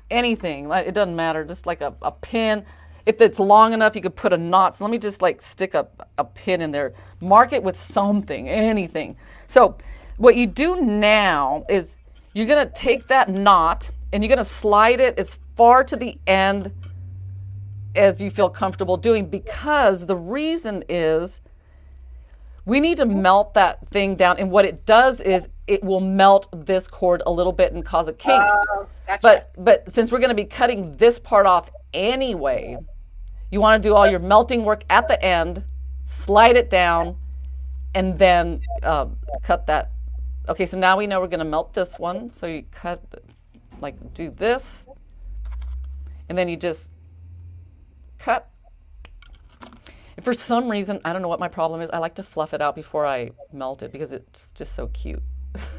anything, it doesn't matter, just like a pin. If it's long enough, you could put a knot. So let me just like stick a pin in there. Mark it with something, anything. So what you do now is you're going to take that knot and you're going to slide it as far to the end as you feel comfortable doing, because the reason is we need to melt that thing down. And what it does is it will melt this cord a little bit and cause a kink. Gotcha. But since we're going to be cutting this part off anyway, you want to do all your melting work at the end, slide it down, and then cut that. Okay, so now we know we're going to melt this one. So you cut, like do this, and then you just cut. And for some reason, I don't know what my problem is, I like to fluff it out before I melt it because it's just so cute.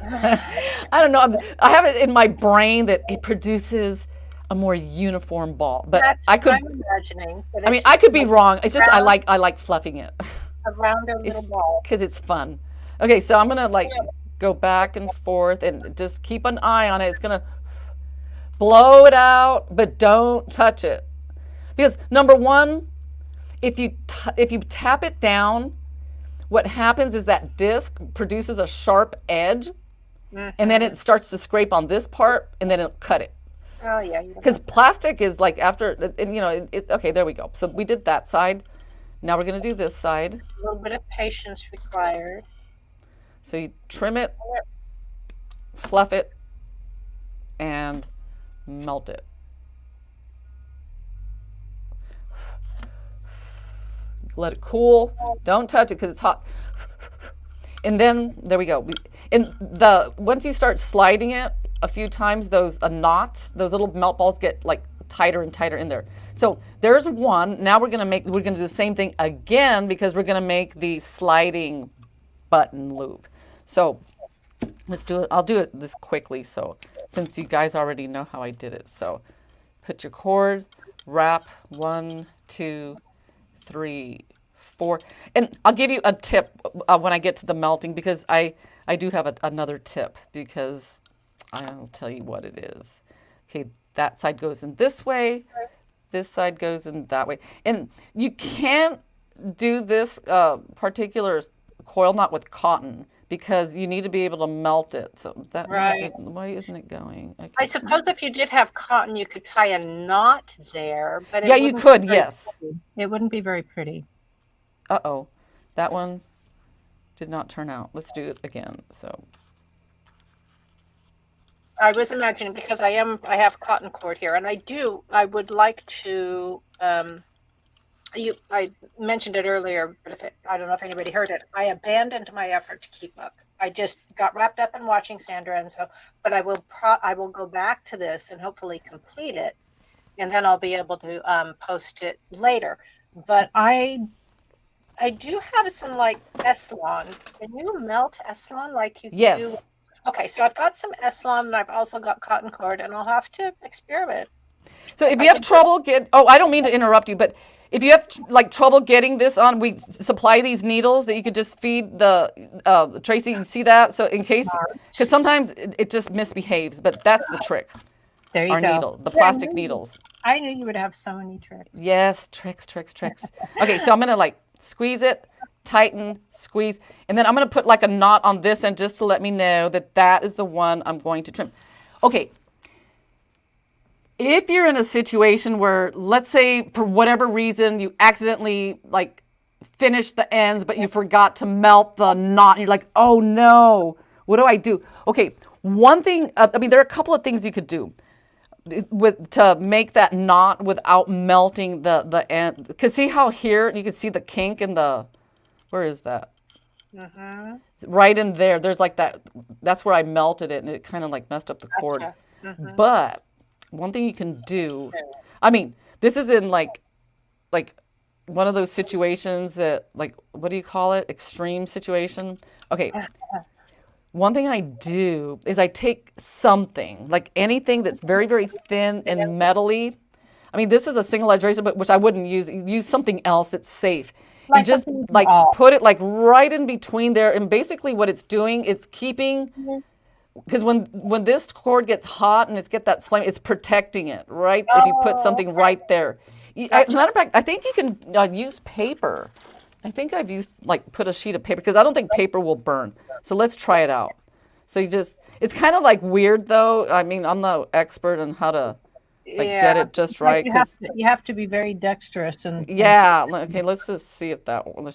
I don't know. I have it in my brain that it produces a more uniform ball, but That's I could. what I'm imagining. I mean, I could be wrong. It's just I like fluffing it. A rounder little ball. Because it's fun. Okay, so I'm gonna like go back and forth and just keep an eye on it. It's gonna blow it out, but don't touch it, because number one, if you tap it down, what happens is that disc produces a sharp edge, and then it starts to scrape on this part, and then it'll cut it. Oh yeah. Because plastic is like after, and okay, there we go. So we did that side. Now we're going to do this side. A little bit of patience required. So you trim it, fluff it, and melt it. Let it cool. Don't touch it because it's hot. And then there we go. Once you start sliding it a few times, those knots, those little melt balls get like tighter and tighter in there. So there's one. Now we're gonna do the same thing again because we're gonna make the sliding button loop. So let's do it. I'll do it this quickly. So since you guys already know how I did it. So put your cord, wrap 1, 2, 3, 4. And I'll give you a tip when I get to the melting, because I do have another tip, because I'll tell you what it is. Okay, that side goes in this way. This side goes in that way. And you can't do this particular coil knot with cotton, because you need to be able to melt it. So that Right. why isn't it going? I suppose if you did have cotton, you could tie a knot there, but Yeah, you could, yes. It wouldn't be very pretty. Uh-oh, that one did not turn out. Let's do it again. So I was imagining, because I have cotton cord here, and I would like to. I mentioned it earlier, but I don't know if anybody heard it. I abandoned my effort to keep up. I just got wrapped up in watching Sandra, and so, but I will go back to this and hopefully complete it, and then I'll be able to post it later. But I do have some like Eslon. Can you melt Eslon like you Yes. do? Okay, so I've got some Eslon, and I've also got cotton cord, and I'll have to experiment. So if you have trouble I don't mean to interrupt you, but if you have like trouble getting this on, we supply these needles that you could just feed the Tracy. You see that? So in case, because sometimes it just misbehaves, but that's the trick. There you Our go. needle, the plastic needles. I knew you would have so many tricks. Yes, tricks. Okay, so I'm gonna like squeeze it, tighten, squeeze, and then I'm gonna put like a knot on this end just to let me know that that is the one I'm going to trim. Okay. If you're in a situation where, let's say, for whatever reason, you accidentally like finish the ends, but you forgot to melt the knot, and you're like, oh no, what do I do? Okay, one thing, I mean, there are a couple of things you could do to make that knot without melting the end. Because see how here you can see the kink in the, where is that? Mm-hmm. Right in there. There's like that. That's where I melted it, and it kind of like messed up the cord. Gotcha. Mm-hmm. But one thing you can do, I mean, this is in like one of those situations that, like, what do you call it? Extreme situation. Okay. One thing I do is I take something, like anything that's very, very thin and metally. I mean, this is a single edge razor, but which I wouldn't use. Use something else that's safe. Like And just something like off. put it like right in between there. And basically what it's doing, it's keeping, because when this cord gets hot and it's get that flame, it's protecting it, right? If you put something right there. As a matter of fact, I think you can use paper. I think I've used like put a sheet of paper because I don't think paper will burn. So let's try it out. So you just, it's kind of like weird though. I mean, I'm no expert on how to like get it just right. You 'Cause- have to be very dexterous and yeah. Okay, let's just see if that one.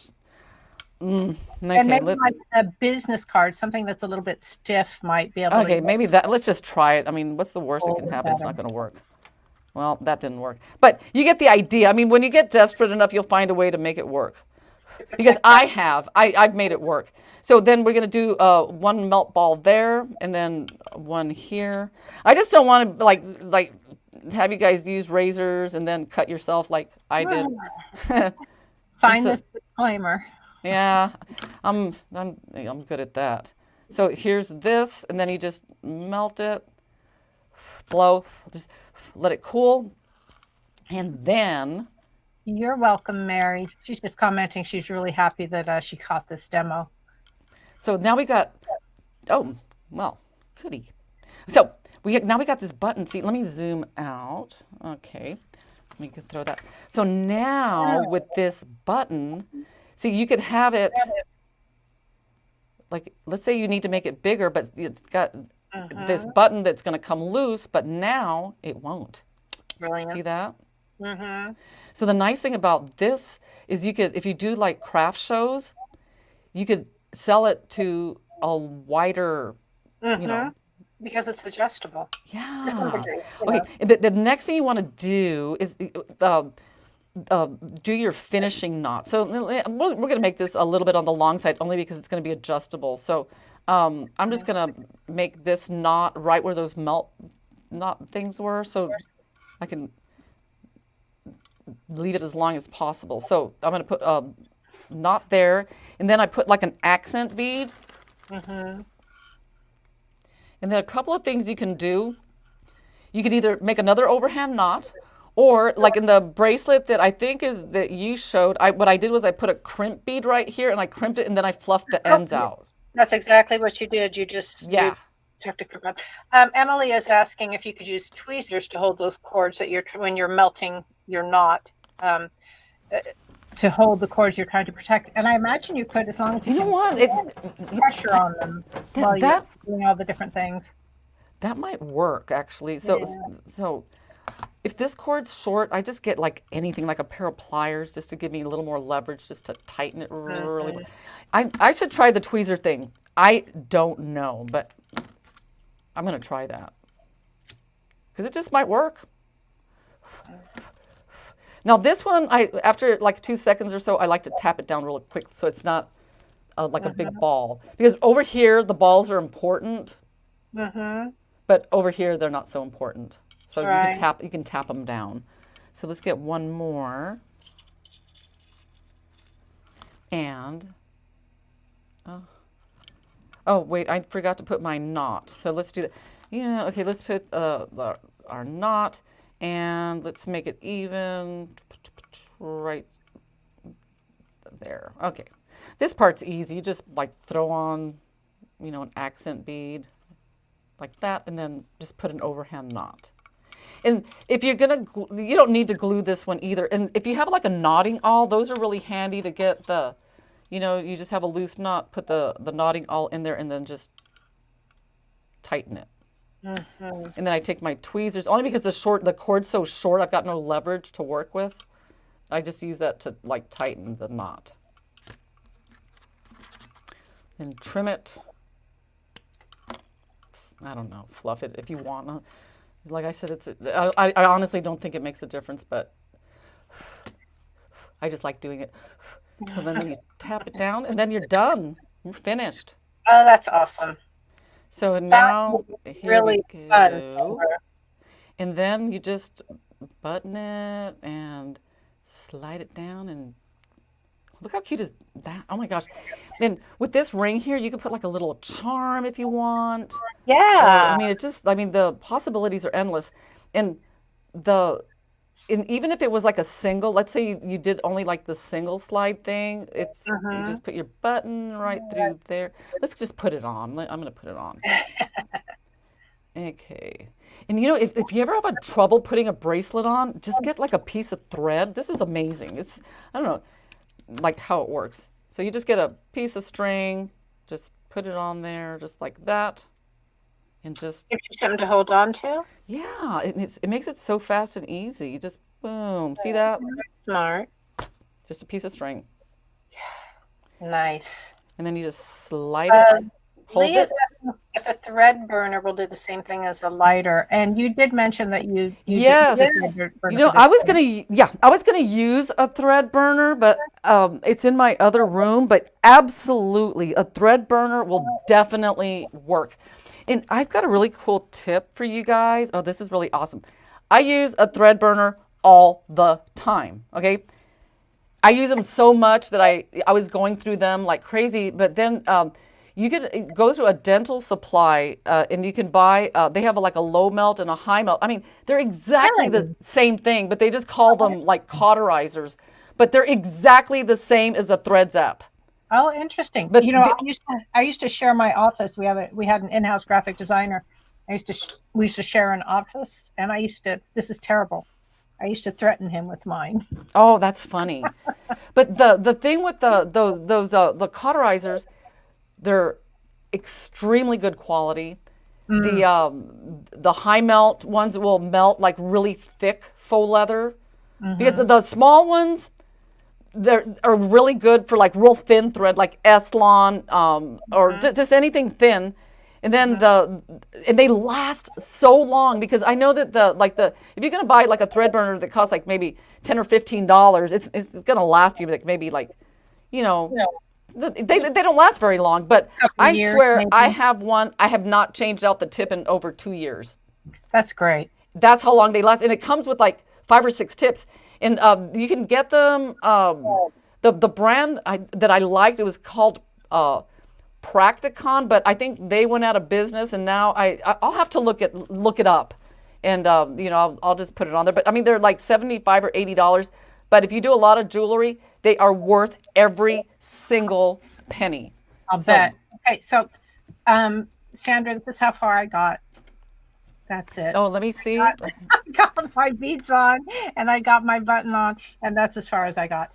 and Okay, maybe like a business card, something that's a little bit stiff might be able okay, to. maybe that. Let's just try it. I mean, what's the worst that can happen? It's not going to work. Well, that didn't work. But you get the idea. I mean, when you get desperate enough, you'll find a way to make it work. Because I've made it work. So then we're going to do one melt ball there and then one here. I just don't want to like have you guys use razors and then cut yourself like I did. Sign this disclaimer. Yeah, I'm good at that. So here's this, and then you just melt it, blow, just let it cool, and then. You're welcome, Mary. She's just commenting she's really happy that she caught this demo. So now we got, oh, well, goody. So now we got this button. See, let me zoom out. Okay, let me throw that. So now with this button, see, you could have it, like, let's say you need to make it bigger, but it's got this button that's going to come loose, but now it won't. Brilliant. See that? Mm-hmm. So the nice thing about this is you could, if you do like craft shows, you could sell it to a wider, you know. Because it's adjustable. Yeah. Okay. The next thing you want to do is do your finishing knot. So we're going to make this a little bit on the long side only because it's going to be adjustable. So I'm just going to make this knot right where those melt knot things were. So I can leave it as long as possible. So I'm going to put a knot there, and then I put like an accent bead. And then a couple of things you can do. You could either make another overhand knot, or like in the bracelet that I think is that you showed, what I did was I put a crimp bead right here, and I crimped it, and then I fluffed the ends out. That's exactly what you did. You just Yeah. took the crimp out. Emily is asking if you could use tweezers to hold those cords that when you're melting your knot. To hold the cords you're trying to protect. And I imagine you could, as long as You know what? put pressure on them while you're doing all the different things. That might work actually. So if this cord's short, I just get like anything, like a pair of pliers, just to give me a little more leverage, just to tighten it really. I should try the tweezer thing. I don't know, but I'm gonna try that because it just might work. Now this one, after like 2 seconds or so, I like to tap it down real quick so it's not like a big ball. Because over here, the balls are important, but over here, they're not so important. So Right. you can tap them down. So let's get one more. And, oh wait, I forgot to put my knot. So let's do that. Yeah, okay, let's put our knot, and let's make it even right there. Okay, this part's easy. Just like throw on, an accent bead like that, and then just put an overhand knot. And if you're gonna, you don't need to glue this one either. And if you have like a knotting awl, those are really handy to get the, you just have a loose knot, put the knotting awl in there, and then just tighten it. And then I take my tweezers, only because the cord's so short, I've got no leverage to work with. I just use that to like tighten the knot. Then trim it. I don't know, fluff it if you want. Like I said, I honestly don't think it makes a difference, but I just like doing it. So then you tap it down, and then you're done. You're finished. Oh, that's awesome. So now, here Really we fun. go. Sandra. And then you just button it and slide it down, and look how cute is that. Oh my gosh. And with this ring here, you can put like a little charm if you want. Yeah. I mean, the possibilities are endless. And even if it was like a single, let's say you did only like the single slide thing, you just put your button right through there. Let's just put it on. I'm going to put it on. Okay. And if you ever have a trouble putting a bracelet on, just get like a piece of thread. This is amazing. I don't know, like how it works. So you just get a piece of string, just put it on there just like that. And just Gives you something to hold on to. yeah, it makes it so fast and easy. You just boom, see that? Smart. Just a piece of string, Nice. and then you just slide it, hold Leah's it. asking if a thread burner will do the same thing as a lighter. And you did mention that you Yes. did a thread burner for I this was gonna use a thread burner, but it's in my other room. But absolutely, a thread burner will definitely work. And I've got a really cool tip for you guys. Oh, this is really awesome. I use a thread burner all the time. Okay, I use them so much that I was going through them like crazy. But then you could go to a dental supply and you can buy. They have like a low melt and a high melt. I mean, they're exactly the same thing, but they just call them like cauterizers. But they're exactly the same as a thread zap. Oh, interesting. But I used to share my office. We had an in-house graphic designer. We used to share an office, and this is terrible. I used to threaten him with mine. Oh, that's funny. But the thing with the cauterizers, they're extremely good quality. The high melt ones will melt like really thick faux leather, because the small ones are really good for like real thin thread, like Eslon or just anything thin. And then and they last so long, because I know that if you're gonna buy like a thread burner that costs like maybe $10 or $15, it's gonna last you like maybe like, they don't last very long. But I swear maybe. I have one. I have not changed out the tip in over 2 years. That's great. That's how long they last, and it comes with like 5 or 6 tips. And you can get them. The brand that I liked, it was called Practicon, but I think they went out of business, and now I'll have to look it up, and I'll just put it on there. But I mean, they're like $75 or $80. But if you do a lot of jewelry, they are worth every single penny. I'll bet. Okay, so Sandra, this is how far I got. That's it. Oh, let me see. I got my beads on, and I got my button on, and that's as far as I got.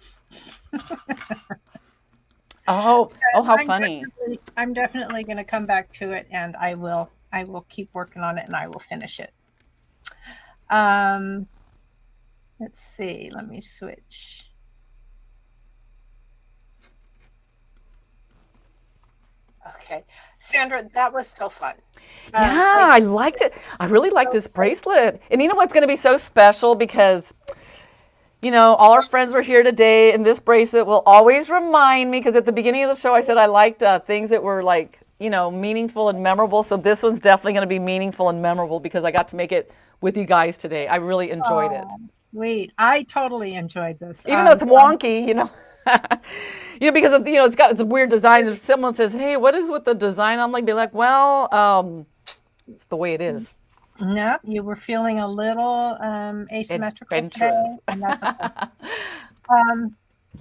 Oh, how funny. I'm definitely going to come back to it, and I will keep working on it, and I will finish it. Let's see. Let me switch. Okay. Sandra, that was so fun. Yeah, I liked it. I really like this bracelet. And you know what's going to be so special? Because all our friends were here today, and this bracelet will always remind me, because at the beginning of the show I said I liked things that were like, meaningful and memorable. So this one's definitely going to be meaningful and memorable because I got to make it with you guys today. I really enjoyed it. Sweet. I totally enjoyed this. Even though it's wonky, because it's a weird design. If someone says, "Hey, what is with the design?" I'm like, well, it's the way it is. No, you were feeling a little asymmetrical today, and that's okay.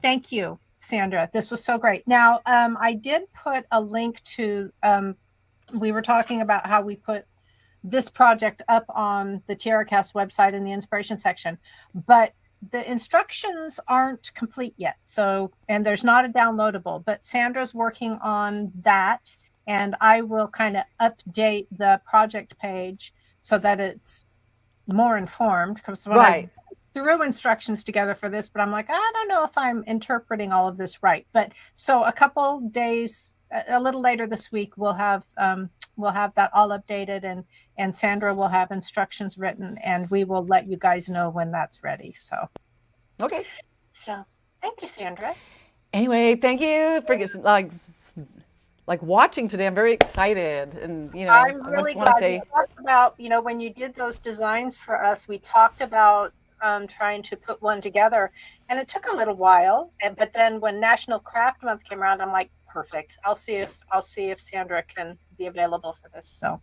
Thank you, Sandra. This was so great. Now, I did put a link to. We were talking about how we put this project up on the TierraCast website in the inspiration section, but the instructions aren't complete yet. So, and there's not a downloadable, but Sandra's working on that, and I will kind of update the project page so that it's more informed. Because when I threw instructions together for this, but I'm like, I don't know if I'm interpreting all of this right. But so a couple days, a little later this week, we'll have that all updated, and Sandra will have instructions written, and we will let you guys know when that's ready. So, okay. So, thank you, Sandra. Anyway, thank you for like watching today. I'm very excited, and I'm really glad you talked about when you did those designs for us. We talked about trying to put one together, and it took a little while. But then when National Craft Month came around, I'm like, perfect. I'll see if Sandra can be available for this. So,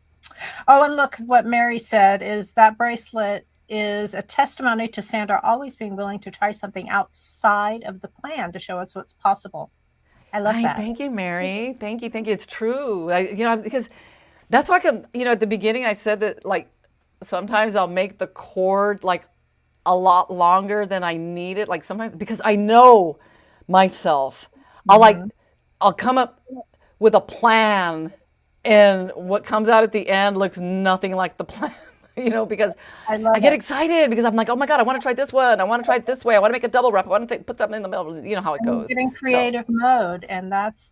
and look, what Mary said is that bracelet is a testimony to Sandra always being willing to try something outside of the plan to show us what's possible. I love that. Thank you, Mary. Thank you. It's true. Because that's why at the beginning I said that, like, sometimes I'll make the cord like a lot longer than I need it. Like sometimes, because I know myself, I'll come up with a plan, and what comes out at the end looks nothing like the plan, because I get excited because I'm like, oh my God, I want to try this one. I want to try it this way. I want to make a double wrap. I want to put something in the middle. You know how it goes. Get in creative mode, and that's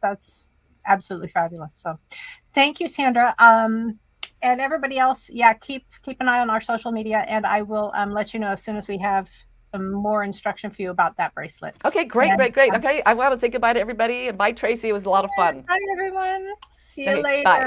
absolutely fabulous. So thank you, Sandra. And everybody else, keep an eye on our social media, and I will let you know as soon as we have more instruction for you about that bracelet. Okay, great. Okay, I want to say goodbye to everybody, and bye, Tracy. It was a lot of fun. Bye, everyone. See you later. Bye.